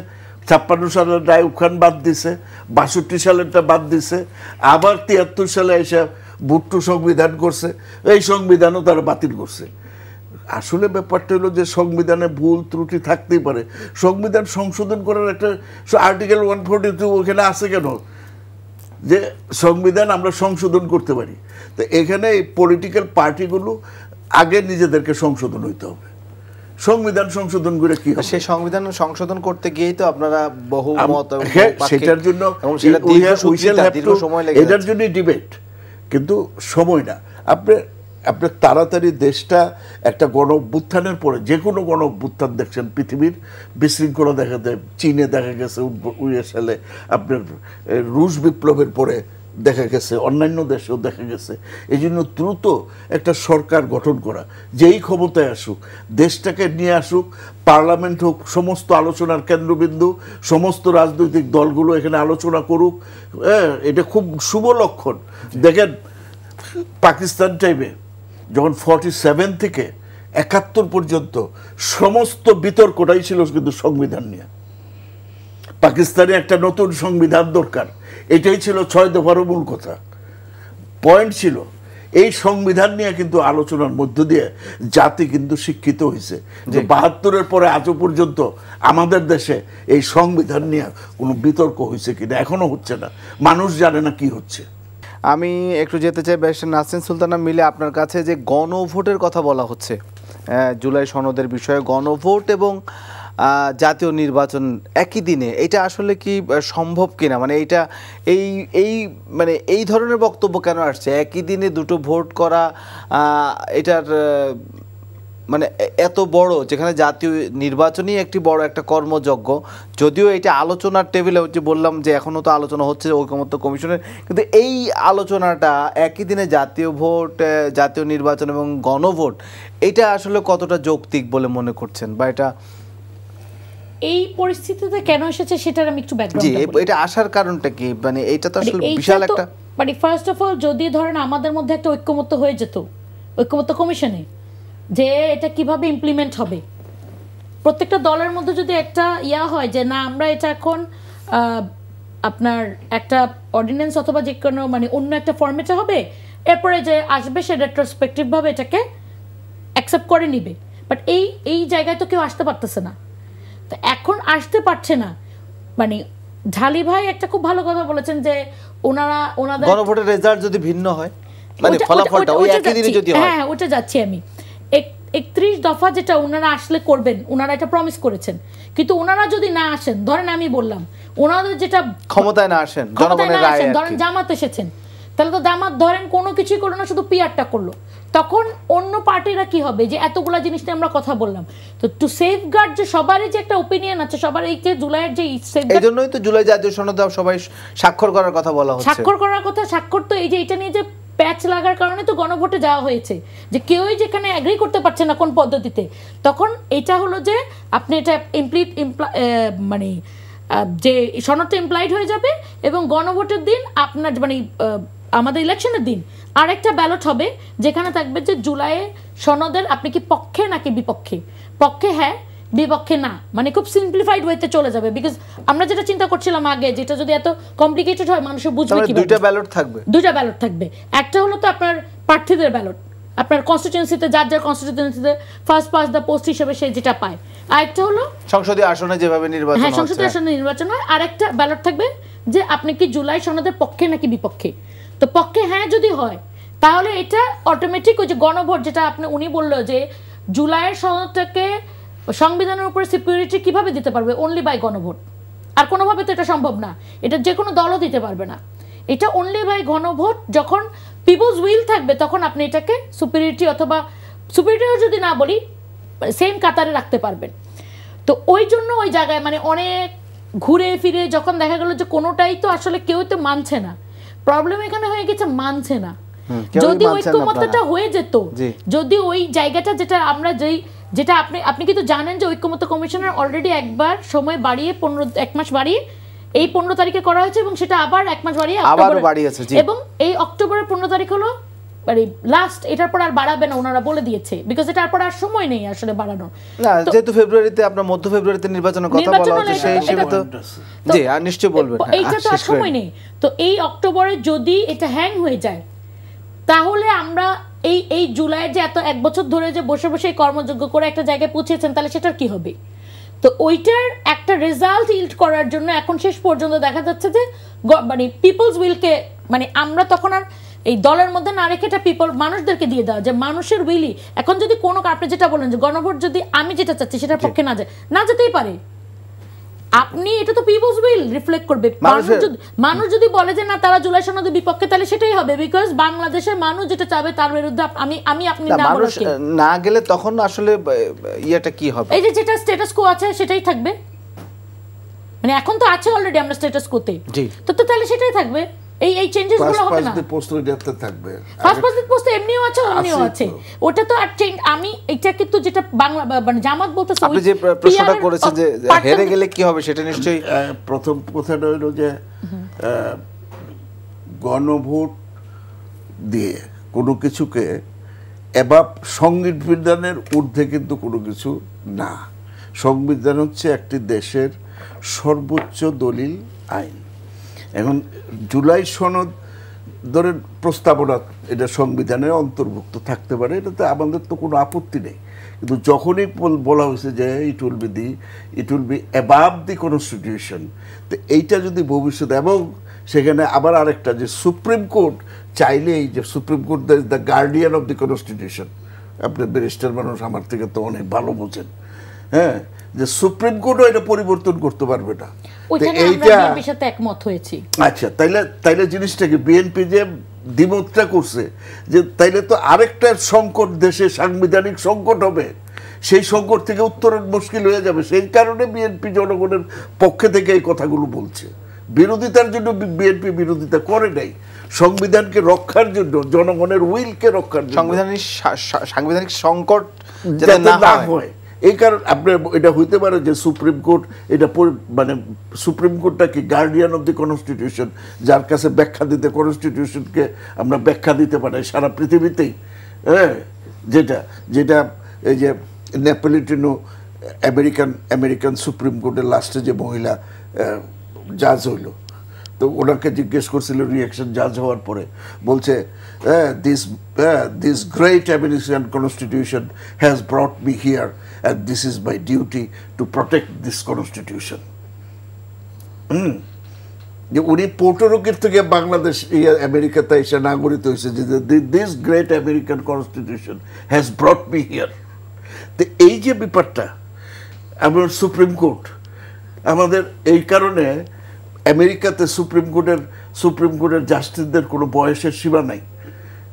56 সালের আইয়ুব খান বাদ দিছে, 62 সালেরটা বাদ দিছে, আবার 73 সালে এসে ভুট্টো সংবিধান করছে, এই সংবিধানও তারা বাতিল করছে। আসলে ব্যাপারটা হলো যে সংবিধানে ভুল ত্রুটি থাকতেই পারে, সংবিধান সংশোধন করার একটা আর্টিকেল 142 ওখানে আছে কেন, যে সংবিধান আমরা সংশোধন করতে পারি। তো এখানে এই পলিটিক্যাল পার্টিগুলো আগে নিজেদেরকে সংশোধন হইতে হবে। সংবিধান সংশোধন করে কি হবে? সেই সংবিধান সংশোধন করতে গিয়েই তো আপনারা বহু মত, সেটার জন্য এটার জন্য ডিবেট, কিন্তু সময় না। আপনার তাড়াতাড়ি দেশটা একটা গণ অভ্যুত্থানের পরে, যে কোনো গণ অভ্যুত্থান দেখছেন পৃথিবীর বিশৃঙ্খলা দেখা যায়, চীনে দেখা গেছে 19 সালে, আপনার রুশ বিপ্লবের পরে দেখা গেছে, অন্যান্য দেশেও দেখা গেছে। এই জন্য দ্রুত একটা সরকার গঠন করা, যেই ক্ষমতায় আসুক, দেশটাকে নিয়ে আসুক, পার্লামেন্ট হোক সমস্ত আলোচনার কেন্দ্রবিন্দু, সমস্ত রাজনৈতিক দলগুলো এখানে আলোচনা করুক। এটা খুব শুভ লক্ষণ। দেখেন পাকিস্তান টাইমে যখন 47 থেকে 71 পর্যন্ত সমস্ত বিতর্কটাই ছিল কিন্তু সংবিধান নিয়ে। পাকিস্তানে একটা নতুন সংবিধান দরকার, এটাই ছিল 6 দফার মূল কথা, পয়েন্ট ছিল। এই সংবিধান নিয়ে কিন্তু আলোচনার মধ্য দিয়ে জাতি কিন্তু শিক্ষিত হয়েছে। যে 72-এর পরে আজও পর্যন্ত আমাদের দেশে এই সংবিধান নিয়ে কোনো বিতর্ক হয়েছে কিনা, এখনো হচ্ছে না, মানুষ জানে না কি হচ্ছে। আমি একটু যেতে চাই ব্যারিস্টার নাসরিন সুলতানা মিলে আপনার কাছে, যে গণভোটের কথা বলা হচ্ছে, জুলাই সনদের বিষয়ে গণভোট এবং জাতীয় নির্বাচন একই দিনে, এটা আসলে কি সম্ভব কিনা? মানে এইটা মানে এই ধরনের বক্তব্য কেন আসছে? একই দিনে দুটো ভোট করা, এটার মানে এত বড়, যেখানে জাতীয় নির্বাচনই একটি বড় একটা কর্মযজ্ঞ, যদিও এটা আলোচনার টেবিলে হচ্ছে, বললাম যে এখনও তো আলোচনা হচ্ছে ঐকমত্য কমিশনের, কিন্তু এই আলোচনাটা একই দিনে জাতীয় ভোট, জাতীয় নির্বাচন এবং গণভোট, এটা আসলে কতটা যৌক্তিক বলে মনে করছেন? বা এটা এই পরিস্থিতিতে কেন এসেছে সেটার আমি একটু ব্যাকগ্রাউন্ড বলি। এটা আসার কারণটা কি? মানে এটা তো আসলে বিশাল একটা, মানে ফার্স্ট অফ অল যদি ধরেন আমাদের মধ্যে একটা ঐক্যমত্য হয়ে যেত ঐক্যমত্য কমিশনে, যে এটা কিভাবে ইমপ্লিমেন্ট হবে, প্রত্যেকটা দলের মধ্যে যদি একটা হয় যে না আমরা এটা এখন আপনার একটা অর্ডিন্যান্স অথবা যে কোনো মানে অন্য একটা ফরম্যাটে হবে, এরপরে যে আসবে সে রেট্রোস্পেক্টিভভাবে এটাকে অ্যাকসেপ্ট করে নিবে। বাট এই জায়গায় তো কেউ আসতে পারতেছে না। তো এখন আসতে পারছে না, মানে ঢালি ভাই একটা খুব ভালো কথা বলেছেন যে ওনাদের গণভোটের রেজাল্ট যদি ভিন্ন হয়, মানে ফলাফলটা ওই একই দিনে যদি হয়, হ্যাঁ ওটা যাচ্ছি আমি। 31 দফা যেটা ওনারা আসলে করবেন, ওনারা এটা প্রমিস করেছেন, কিন্তু ওনারা যদি না আসেন, ধরেন আমি বললাম ওনাদের যেটা ক্ষমতায় না আসেন, জনগণের রায়, ধরেন জামাত এসেছেন, তাহলে তো জামাত ধরেন কোনো কিছুই করলো না, শুধু পিআরটা করলো, তখন অন্য পার্টিরা কি হবে? যে এতগুলা জিনিস নিয়ে আমরা কথা বললাম, তো টু সেফগার্ড যে সবারই যে একটা ওপিনিয়ন আছে, সবার এই যে জুলাইয়ের যে এইজন্যই তো জুলাই জাতীয় সনদ সবাই স্বাক্ষর করার কথা বলা হচ্ছে, স্বাক্ষর করার কথা। স্বাক্ষর তো এই যে এটা নিয়ে যে প্যাচ লাগার কারণে তো গণভোটে যাওয়া হয়েছে, যে কেউই যেখানে অ্যাগ্রি করতে পারছে না কোন পদ্ধতিতে, তখন এটা হলো যে আপনি এটা মানে যে সনদটা ইমপ্লাইড হয়ে যাবে, এবং গণভোটের দিন আপনার মানে আমাদের ইলেকশনের দিন আরেকটা ব্যালট হবে, যেখানে থাকবে যে জুলাইয়ে সনদের আপনি কি পক্ষে নাকি বিপক্ষে, পক্ষে হ্যাঁ বিপক্ষে না, মানে খুব সিম্পলিফাইড ওয়েতে চলে যাবে। বিকজ আমরা যেটা চিন্তা করছিলাম আগে, যেটা যদি এত কমপ্লিকেটেড হয় মানুষ বুঝবে কি, দুইটা ব্যালট থাকবে। একটা হলো তো আপনার প্রার্থীদের ব্যালট, আপনার কনস্টিটিউয়েন্সিতে যার কনস্টিটিউয়েন্সিতে ফার্স্ট পাস দ্য পোস্ট হিসেবে সে যেটা পায়, আর একটা হলো সংসদীয় আসনে যেভাবে নির্বাচন, হ্যাঁ সংসদীয় আসনে নির্বাচন হয়, আর একটা ব্যালট থাকবে যে আপনি কি জুলাই সনদের পক্ষে নাকি বিপক্ষে। তো পক্ষে হ্যাঁ যদি হয়, তাহলে এটা অটোমেটিক ওই যে গণভোট, যেটা উনি বললো যে জুলাইয়ের সনদটাকে সংবিধানের উপরে সিকিউরিটি কিভাবে দিতে পারবে, অনলি বাই গণভোট, আর কোনোভাবে তো এটা সম্ভব না, এটা যে কোনো দলও দিতে পারবে না, এটা অনলি বাই গণভোট। যখন পিপলস উইল থাকবে, তখন আপনি এটাকে সুপিরিয়রিটি অথবা সুপিরিয়রিটিও যদি না বলি, সেম কাতারে রাখতে পারবেন। তো ওই জন্য ওই জায়গায় মানে অনেক ঘুরে ফিরে যখন দেখা গেল যে কোনোটাই তো আসলে কেউ তো মানছে না, প্রবলেম এখানে হয়ে গেছে মানছে না, যদি ঐক্যমত্যটা হয়ে যেত, যদি ওই জায়গাটা যেটা আমরা যেটা আপনি কিন্তু জানেন যে ঐক্যমত্য কমিশনের অলরেডি একবার সময় বাড়িয়ে 1 মাস বাড়িয়ে এই 15 তারিখে করা হয়েছে এবং সেটা আবার 1 মাস বাড়িয়ে এবং এই অক্টোবরের 15 তারিখ হলো মানে লাস্ট, এটার পর আর বাড়াবে না ওনারা বলে দিয়েছে, বিকজ এটার পর আর সময় নেই আসলে বাড়ানোর। না, যেহেতু ফেব্রুয়ারিতে আপনার মধ্য ফেব্রুয়ারিতে নির্বাচনের কথা বলা হচ্ছে, সেই হিসেবে তো জি আর নিশ্চয়ই বলবেন, এইটা তো আর সময় নেই। তো এই অক্টোবরে যদি এটা হ্যাং হয়ে যায় তাহলে আমরা এই জুলাইয়ের যে এত 1 বছর ধরে যে বসে বসে কর্মযোগ্য করে একটা জায়গায় পৌঁছেছেন, তাহলে সেটার কি হবে? তো ওইটার একটা রেজাল্ট ইল্ড করার জন্য এখন শেষ পর্যন্ত দেখা যাচ্ছে যে মানে পিপলস উইলকে মানে আমরা তখন আর এই দলের মধ্যে না রেখে এটা মানুষদেরকে দিয়ে দেওয়া, যে মানুষের উইলি এখন যদি কোনো আপনি যেটা বলেন যে গণভোট যদি আমি যেটা চাচ্ছি সেটার পক্ষে না যেতেই পারে, আপনি এটা তো পিপলস উইল রিফ্লেক্ট করবে। মানুষ যদি বলে যে না তারা জুলাই সনদের বিপক্ষে, তাহলে সেটাই হবে, বিকজ বাংলাদেশের মানুষ যেটা চাবে তার বিরুদ্ধে আপনি না গেলে তখন আসলে ইয়েটা কি হবে? এই যে যেটা স্ট্যাটাস কো আছে সেটাই থাকবে, মানে এখন তো আছে অলরেডি আমরা স্ট্যাটাস কোতে, তো তাহলে সেটাই থাকবে, এই চেঞ্জেস গুলো হবে না। পোস্ট রিডাক্টে থাকবে, ফার্স্ট পাস পোস্ট এমনিও আছে অমনিও আছে, ওটা তো আর চেঞ্জ। আমি এটা কিন্তু যেটা বাংলা মানে জামাত বলতেছে, আপনি যে প্রশ্নটা করেছেন যে হেরে গেলে কি হবে, সেটা নিশ্চয়ই প্রথম কথাটা হলো যে গণভোট দিয়ে কোনো কিছুকে এবার সংবিধানের ঊর্ধ্বে কিন্তু কোনো কিছু না। সংবিধান হচ্ছে একটি দেশের সর্বোচ্চ দলিল আইন। এখন জুলাই সনদ ধরে প্রস্তাবনা এটা সংবিধানের অন্তর্ভুক্ত থাকতে পারে, এটাতে আমাদের তো কোনো আপত্তি নেই, কিন্তু যখনই বলা হয়েছে যে it will be above the constitution, তো এইটা যদি ভবিষ্যতে, এবং সেখানে আবার আরেকটা যে সুপ্রিম কোর্ট চাইলেই, যে supreme court the guardian of the constitution, আপনি ব্যারিস্টার মানুষ আমার থেকে তো অনেক ভালো বোঝেন, হ্যাঁ, যে সুপ্রিম কোর্টও এটা পরিবর্তন করতে পারবে না। আচ্ছা, তাইলে জিনিসটাকে বিএনপি যে দ্বিমতটা করছে, যে তাইলে তো আরেকটা সংকট দেশে সাংবিধানিক সংকট হবে, সেই সংকট থেকে উত্তরণ মুশকিল হয়ে যাবে। সেই কারণে বিএনপি জনগণের পক্ষে থেকে এই কথাগুলো বলছে। বিরোধিতার জন্য বিএনপি বিরোধিতা করে নাই, সংবিধানকে রক্ষার জন্য, জনগণের উইলকে রক্ষার জন্য, সাংবিধানিক সংকট যাতে না হয়। এই কারণ আপনার এটা হইতে পারে যে সুপ্রিম কোর্ট এটা মানে সুপ্রিম কোর্টটা কি গার্ডিয়ান অফ দি কনস্টিটিউশন, যার কাছে ব্যাখ্যা দিতে, কনস্টিটিউশনকে আমরা ব্যাখ্যা দিতে পারি সারা পৃথিবীতেই, হ্যাঁ, যেটা এই যে নেপোলিটনো আমেরিকান সুপ্রিম কোর্টের লাস্টে যে মহিলা জাজ হইল, তো ওনাকে জিজ্ঞেস করছিল রিয়াকশন জাজ হওয়ার পরে, বলছে this great American constitution has brought me here and this is my duty to protect this constitution. যে উনি পোর্টোরিকোর থেকে বাংলাদেশ আমেরিকাতে এসে নাগরিক হয়েছে, যে this great American constitution has brought me here. তো এই যে ব্যাপারটা আমার সুপ্রিম কোর্ট আমাদের, এই কারণে আমেরিকাতে সুপ্রিম কোর্টের জাস্টিসদের কোনো বয়সের সীমা নাই,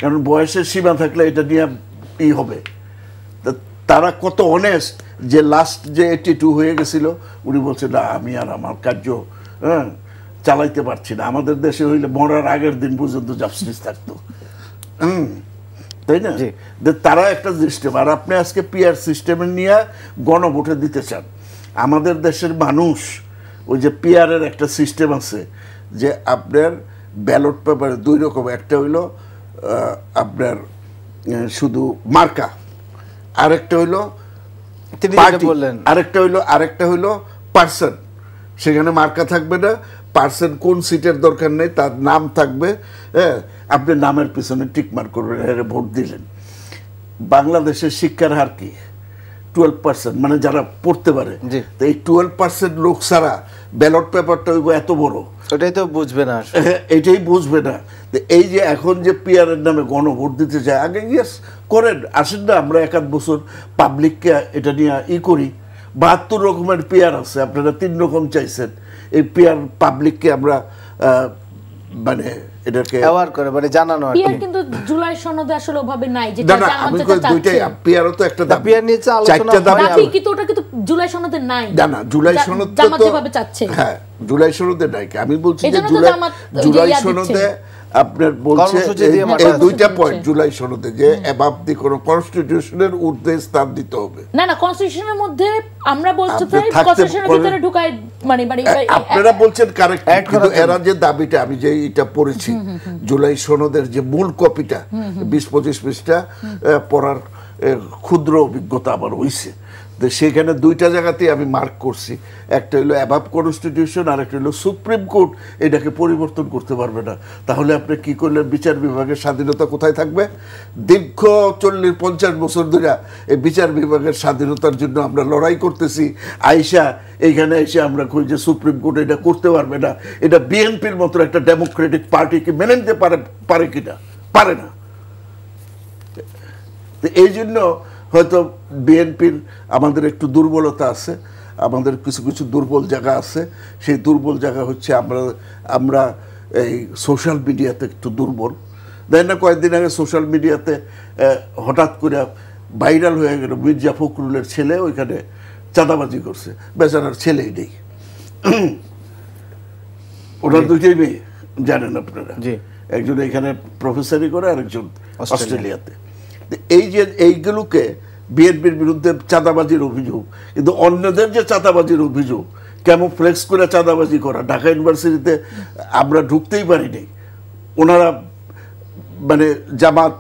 কারণ বয়সের সীমা থাকলে এটা নিয়ে হবে। তারা কত অনেস্ট, যে লাস্ট যে 82 হয়ে গেছিল, উনি বলছে না আমি আর আমার কার্য চালাইতে পারছি না। আমাদের দেশে হইলে মরার আগের দিন পর্যন্ত জাস্টিস থাকতো, তাই না? তারা একটা সিস্টেম, আর আপনি আজকে পিআর সিস্টেমের নিয়ে গণভোটে দিতে চান। আমাদের দেশের মানুষ ওই যে পিআরের একটা সিস্টেম আছে, যে আপনার ব্যালট পেপারে 2 রকম, একটা হইল আপনার শুধু মার্কা, আরেকটা হইলো আরেকটা হইলো পার্সন। সেখানে মার্কা থাকবে না, পার্সন কোন সিটের দরকার নেই, তার নাম থাকবে, হ্যাঁ, আপনি নামের পিছনে টিক মার্ক করবেন, ভোট দিলেন। বাংলাদেশের শিক্ষার হার কি? 12%, মানে যারা পড়তে পারে। তো এই 12% লোক ছাড়া ব্যালট পেপারটা হইব এত বড়, এটাই তো বুঝবে না, এটাই বুঝবে না। এই যে এখন যে পিআরের নামে গণভোট দিতে যায়, আগে ইয়েস করেন, আসেন না, আমরা 1-8 বছর পাবলিককে এটা নিয়ে করি। 72 রকমের পিআর আছে, আপনারা 3 রকম চাইছেন। এই পিআর পাবলিককে আমরা মানে এটাকে অ্যাওয়ার করে, মানে জানানো। পিআর কিন্তু জুলাই সনদে আসলে ওভাবে নাই, যেটা আমি কই দুইটাই পিআরও তো একটা দাবি, পিআর নিয়ে আলোচনা দাবি, কিন্তু ওটা কিন্তু জুলাই সনদে নাই। না জুলাই সনদ তো জামাত যেভাবে চাচ্ছে, হ্যাঁ জুলাই সনদে নাই। আমি বলছি যে জুলাই সনদে আপনার বলছে এই দুইটা পয়েন্ট জুলাই সনদে যে অ্যাবাভ দি কোনো কনস্টিটিউশনের ঊর্ধ্বে স্থান দিতে হবে। না না, কনস্টিটিউশনের মধ্যে আমরা বলতে চাই কনস্টিটিউশনের ভিতরে ঢুকায় মানে আপনারা বলছেন কারেক্ট, কিন্তু এরা যে দাবিটা আমি যে এটা পড়েছি জুলাই সনদের যে মূল কপিটা 20-25 পৃষ্ঠা পড়ার ক্ষুদ্র অভিজ্ঞতা আমার হইছে, সেখানে দুইটা জায়গাতেই আমি মার্ক করছি, একটা হলো অ্যাবাভ কনস্টিটিউশন আর একটা হলো সুপ্রিম কোর্ট এটাকে পরিবর্তন করতে পারবে না। তাহলে আপনি কি করলেন? বিচার বিভাগের স্বাধীনতা কোথায় থাকবে? দীর্ঘ 40-50 বছর ধরে এই বিচার বিভাগের স্বাধীনতার জন্য আমরা লড়াই করতেছি, এইখানে এসে আমরা কই যে সুপ্রিম কোর্ট এটা করতে পারবে না। এটা বিএনপির মতো একটা ডেমোক্রেটিক পার্টিকে মেনে নিতে পারে কিনা? পারে না। এই জন্য হয়তো বিএনপির আমাদের একটু দুর্বলতা আছে, আমাদের কিছু কিছু দুর্বল জায়গা আছে। সেই দুর্বল জায়গা হচ্ছে আমরা এই সোশ্যাল মিডিয়াতে একটু দুর্বল। দেখেন না, কয়েকদিন আগে সোশ্যাল মিডিয়াতে হঠাৎ করে ভাইরাল হয়ে গেল মির্জা ফখরুলের ছেলে ওইখানে চাঁদাবাজি করছে, বেচারার ছেলেই নেই, ওনার দুইটাই মেয়ে জানেন আপনারা, একজন এখানে প্রফেসরি করে আর একজন অস্ট্রেলিয়াতে। এই যে এইগুলোকে বিএনপির বিরুদ্ধে চাঁদাবাজির অভিযোগ, কিন্তু অন্যদের যে চাঁদাবাজির অভিযোগ, কেমন ফ্লেক্স করে চাঁদাবাজি করা, ঢাকা ইউনিভার্সিটিতে আমরা ঢুকতেই পারিনি, ওনারা মানে জামাত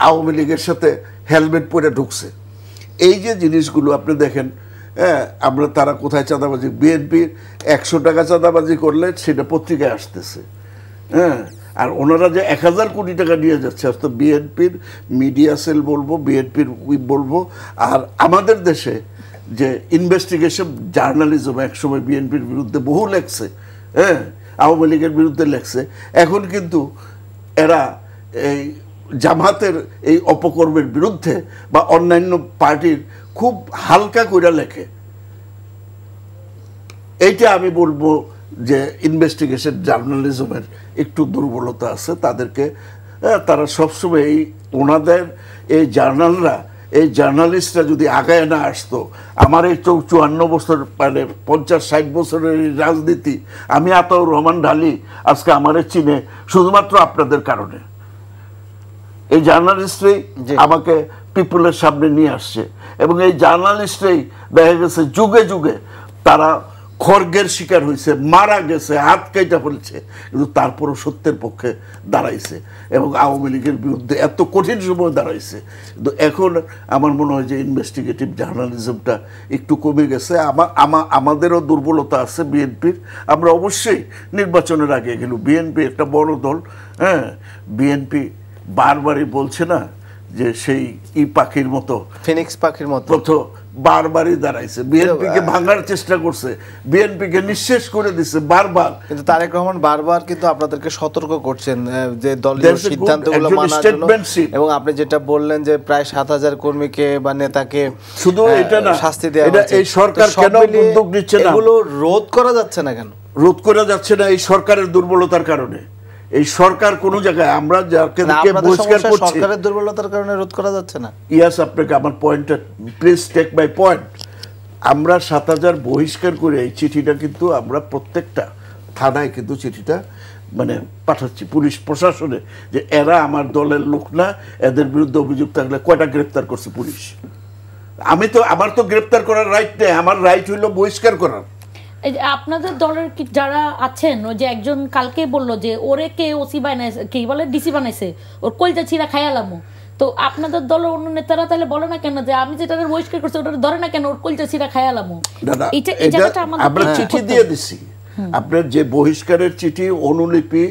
আওয়ামী লীগের সাথে হেলমেট পরে ঢুকছে। এই যে জিনিসগুলো আপনি দেখেন, আমরা তারা কোথায় চাঁদাবাজি, বিএনপির 100 টাকা চাঁদাবাজি করলে সেটা পত্রিকায় আসতেছে, আর ওনারা যে 1000 কোটি টাকা নিয়ে যাচ্ছে, তো বিএনপির মিডিয়া সেল বলবো, বিএনপির উইপ বলবো। আর আমাদের দেশে যে ইনভেস্টিগেশন জার্নালিজম একসময় বিএনপির বিরুদ্ধে বহু লেখছে, আওয়ামী লীগের বিরুদ্ধে লেখছে, এখন কিন্তু এরা এই জামাতের এই অপকর্মের বিরুদ্ধে বা অন্যান্য পার্টির খুব হালকা করে লেখে। এইটা আমি বলবো যে ইনভেস্টিগেশন জার্নালিজমের একটু দুর্বলতা আছে তাদেরকে। তারা সবসময় ওনাদের এই জার্নালিস্টরা যদি আগায় না আসতো, আমার এই 54 বছর মানে 50-60 বছরের রাজনীতি, আমি আতাউর রহমান ঢালি আজকে আমারে চিনে শুধুমাত্র আপনাদের কারণে। এই জার্নালিস্টরাই আমাকে পিপুলের সামনে নিয়ে আসছে, এবং এই জার্নালিস্টরাই দেখা গেছে যুগে যুগে তারা খড়গের শিকার হয়েছে, মারা গেছে, হাত কেটে ফেলছে, কিন্তু তারপরও সত্যের পক্ষে দাঁড়াইছে এবং আওয়ামী লীগের বিরুদ্ধে এত কঠিন সময় দাঁড়াইছে। কিন্তু এখন আমার মনে হয় যে ইনভেস্টিগেটিভ জার্নালিজমটা একটু কমে গেছে। আমাদেরও দুর্বলতা আছে বিএনপির। আমরা অবশ্যই নির্বাচনের আগে গেল, বিএনপি একটা বড় দল, বিএনপি বারবারই বলছে না যে সেই পাখির মতো, ফিনিক্স পাখির মতো বারবারই দাঁড়াইছে, বিএনপিকে ভাঙার চেষ্টা করছে, বিএনপিকে নিঃশেষ করে দিচ্ছে বারবার। কিন্তু তারেক রহমান বারবার কিন্তু আপনাদেরকে সতর্ক করছেন যে দলীয় সিদ্ধান্তগুলো মানার জন্য, এবং আপনি যেটা বললেন যে প্রায় 7000 কর্মীকে বা নেতাকে শুধু এটা না শাস্তি দেওয়া হচ্ছে, এই সরকার কেন উদ্যোগ নিচ্ছে না? এগুলো রোধ করা যাচ্ছে না কেন? রোধ করা যাচ্ছে না এই সরকারের দুর্বলতার কারণে। এই সরকার কোন জায়গায় আমরা যাকে বহিষ্কার করছি, সরকারের দুর্বলতার কারণে রোধ করা যাচ্ছে না। ইয়াস, আপনাকে আমার পয়েন্টটা প্লিজ টেক মাই পয়েন্ট। আমরা 7000 বহিষ্কার করে এই চিঠিটা কিন্তু আমরা প্রত্যেকটা থানায় কিন্তু চিঠিটা মানে পাঠাচ্ছি পুলিশ প্রশাসনে, যে এরা আমার দলের লোক না, এদের বিরুদ্ধে অভিযোগ থাকলে কয়টা গ্রেপ্তার করছে পুলিশ। আমার তো গ্রেপ্তার করার রাইট নেই, আমার রাইট হইল বহিষ্কার করার। আপনাদের দলের যারা আছেন, ওই যে একজন কালকে বললো যে ওরে কে ওসি বানাইছে, কি বলে ডিসি বানাইছে, ওর কলজা ছিঁড়া খাইয়ালামো। তো আপনাদের দলের অন্য নেতারা তাহলে বলে না কেন যে আমি যেটা বহিষ্কার করছি ওটা ধরে না কেন, ওর কলজা ছিঁড়া খাইয়ালামো? আমরা চিঠি দিয়ে দিছি, আপনার যে বহিষ্কারের চিঠি অনুলিপি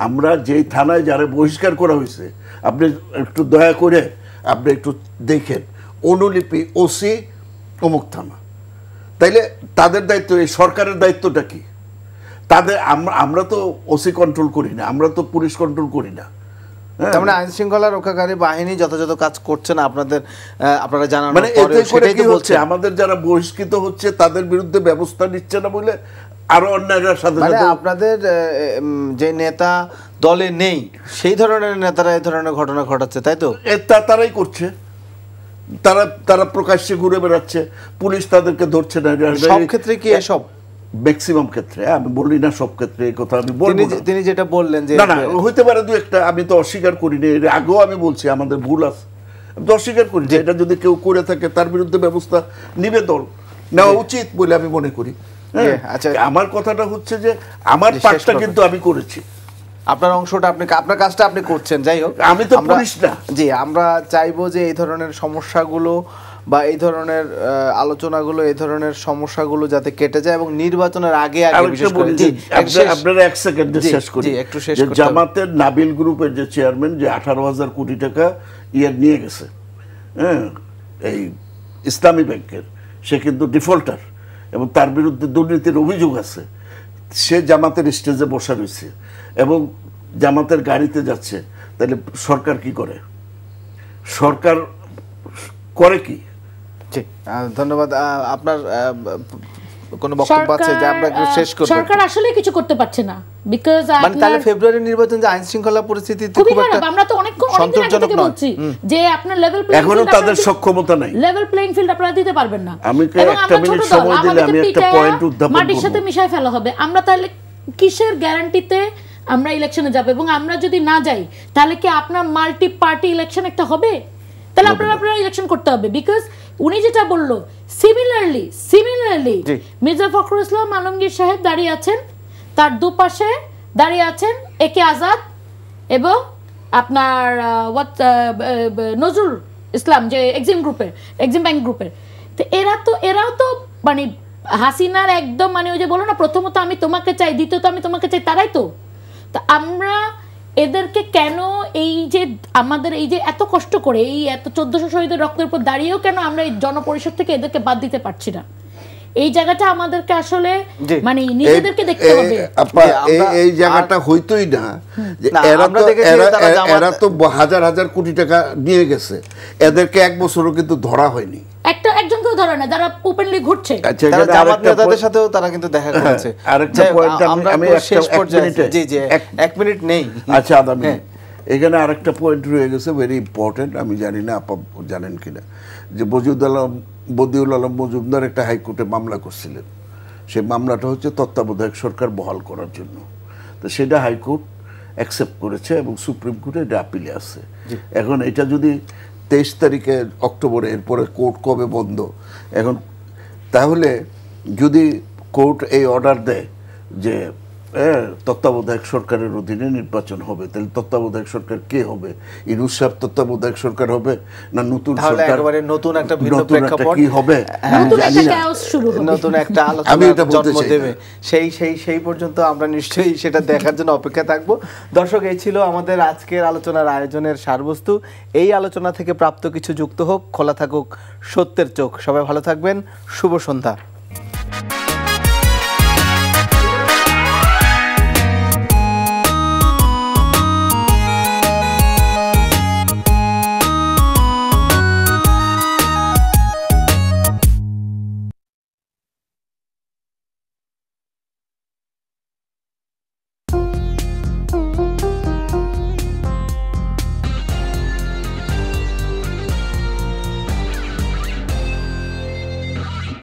আমরা যে থানায় যারা বহিষ্কার করা হয়েছে, আপনি একটু দয়া করে আপনি একটু দেখেন অনুলিপি ওসি অমুক থানা। তাইলে তাদের দায়িত্ব, এই সরকারের দায়িত্বটা কি? তাদের আমরা তো ওসি কন্ট্রোল করি না, আমরা তো পুলিশ কন্ট্রোল করি না। তার মানে আইন শৃঙ্খলা রক্ষাকারী বাহিনী যথাযথ কাজ করছে না আপনারা জানানোর মানে এতে করে কি হচ্ছে, আমাদের যারা বহিষ্কৃত হচ্ছে তাদের বিরুদ্ধে ব্যবস্থা নিচ্ছে না বলে আরো অন্যায়ের সাথে মানে আপনাদের যে নেতা দলে নেই সেই ধরনের নেতারা এই ধরনের ঘটনা ঘটাচ্ছে, তাই তো? তারাই করছে, তারা প্রকাশ্যে ঘুরে বেড়াচ্ছে, পুলিশ তাদেরকে ধরছে না। সব ক্ষেত্রে কি এসব ম্যাক্সিমাম ক্ষেত্রে, আমি বলি না সব ক্ষেত্রে, এই কথা আমি বলবো না। তিনি যেটা বললেন যে না না, হইতে পারে দু একটা, আমি তো অস্বীকার করি না, এর আগেও আমি বলছি আমাদের ভুল আছে, আমি তো অস্বীকার করি যে এটা যদি কেউ করে থাকে তার বিরুদ্ধে ব্যবস্থা নিবে দল, নেওয়া উচিত বলে আমি মনে করি। হ্যাঁ, আচ্ছা, আমার কথাটা হচ্ছে যে আমার পার্টটা কিন্তু আমি করেছি, আপনার অংশটা আপনি, আপনার কাজটা আপনি করছেন। যাই হোক, আমি তো পুলিশ না। জি, আমরা চাইবো যে এই ধরনের সমস্যাগুলো বা এই ধরনের আলোচনাগুলো, এই ধরনের সমস্যাগুলো যাতে কেটে যায় এবং নির্বাচনের আগে বিশেষ করে আপনারা এক সেকেন্ডে শেষ করি। একটু শেষ করতে হবে। জামাতের নাবিল গ্রুপের যে চেয়ারম্যান যে 18,000 কোটি টাকা নিয়ে গেছে, হ্যাঁ, এই ইসলামী ব্যাংকের, সে কিন্তু ডিফল্টার এবং তার বিরুদ্ধে দুর্নীতির অভিযোগ আছে। সে জামাতের স্টেজে বসা রয়েছে এবং জামাতের গাড়িতে যাচ্ছে, তাহলে সরকার কি করে? সরকার করে কি? জি, ধন্যবাদ। আপনার কোনো বক্তব্য আছে যে আমরা শেষ করব? সরকার আসলে কিছু করতে পারছে না, বিকজ মানে তাহলে ফেব্রুয়ারি নির্বাচন যে আইন শৃঙ্খলা পরিস্থিতি খুব একটা, আমরা তো অনেক সন্তোষজনক বলছি যে আপনার লেভেল প্লেইং এখনো তাদের সক্ষমতা নাই, লেভেল প্লেইং ফিল্ড আপনারা দিতে পারবেন না। আমি একটা মিনিট সময় দিলে আমি একটা পয়েন্ট উত্থাপন করব। মাটির সাথে মিশায় ফেলা হবে। আমরা তাহলে কিসের গ্যারান্টিতে আমরা ইলেকশনে যাব? এবং আমরা যদি না যাই তাহলে কি আপনার মাল্টি পার্টি ইলেকশন একটা হবে? তাহলে আপনারা ইলেকশন করতে হবে, বিকজ উনি যেটা বললো, সিমিলারলি মির্জা ফখরুল ইসলাম আলমগীর সাহেব দাঁড়িয়ে আছেন, তার দুপাশে দাঁড়িয়ে আছেন একে আজাদ এবং আপনার নজরুল ইসলাম, যে এক্সিম ব্যাংক গ্রুপের। তো এরাও তো মানে হাসিনার একদম, মানে ওই যে বলো না, প্রথমত আমি তোমাকে চাই, দ্বিতীয়ত আমি তোমাকে চাই, তারাই তো। তা আমরা এদেরকে কেন এই যে আমাদের এই যে এত কষ্ট করে এই এত 1400 শহীদের রক্তের উপর দাঁড়িয়েও কেন আমরা এই জনপরিষদ থেকে এদেরকে বাদ দিতে পারছি না? এই জায়গাটা আমাদেরকে আসলে মানে নিজেদেরকে দেখতে হবে। এই জায়গাটা হইতোই না যে এরা তো হাজার হাজার কোটি টাকা নিয়ে গেছে, এদেরকে এক বছরও কিন্তু ধরা হয়নি, একজনকেও ধরে না, যারা ওপেনলি ঘুরছে। জামাত নেতাদের সাথেও তারা কিন্তু দেখা করেছে। আরেকটা পয়েন্ট আমি শেষ পর্যায়ে, জি জি, এক মিনিট নেই, আচ্ছা আধা মিনিট। এখানে আরেকটা পয়েন্ট রয়ে গেছে, ভেরি ইম্পর্টেন্ট, আমি জানি না আপা জানেন কিনা, যে বদিউল আলম মজুমদার একটা হাইকোর্টে মামলা করছিলেন। সেই মামলাটা হচ্ছে তত্ত্বাবধায়ক সরকার বহাল করার জন্য। তো সেটা হাইকোর্ট অ্যাকসেপ্ট করেছে এবং সুপ্রিম কোর্টে এটা আপিলে আছে। এখন এটা যদি 23 তারিখে অক্টোবরে, এরপরে কোর্ট কবে বন্ধ এখন, তাহলে যদি কোর্ট এই অর্ডার দেয় যে তত্ত্বাবধায়ক সরকারের অধীনে নির্বাচন হবে, তাহলে তত্ত্বাবধায়ক সরকার কে হবে? ইউনূস সাহেব তত্ত্বাবধায়ক সরকার হবে না নতুন সরকার? নতুন একটা ভিন্ন প্রেক্ষাপট কি হবে, নতুন একটা আলোচনা জন্ম দেবে। সেই পর্যন্ত আমরা নিশ্চয়ই সেটা দেখার জন্য অপেক্ষা থাকবো। দর্শক, এই ছিল আমাদের আজকের আলোচনার আয়োজনের সারবস্তু। এই আলোচনা থেকে প্রাপ্ত কিছু যুক্ত হোক, খোলা থাকুক সত্যের চোখ। সবাই ভালো থাকবেন, শুভ সন্ধ্যা।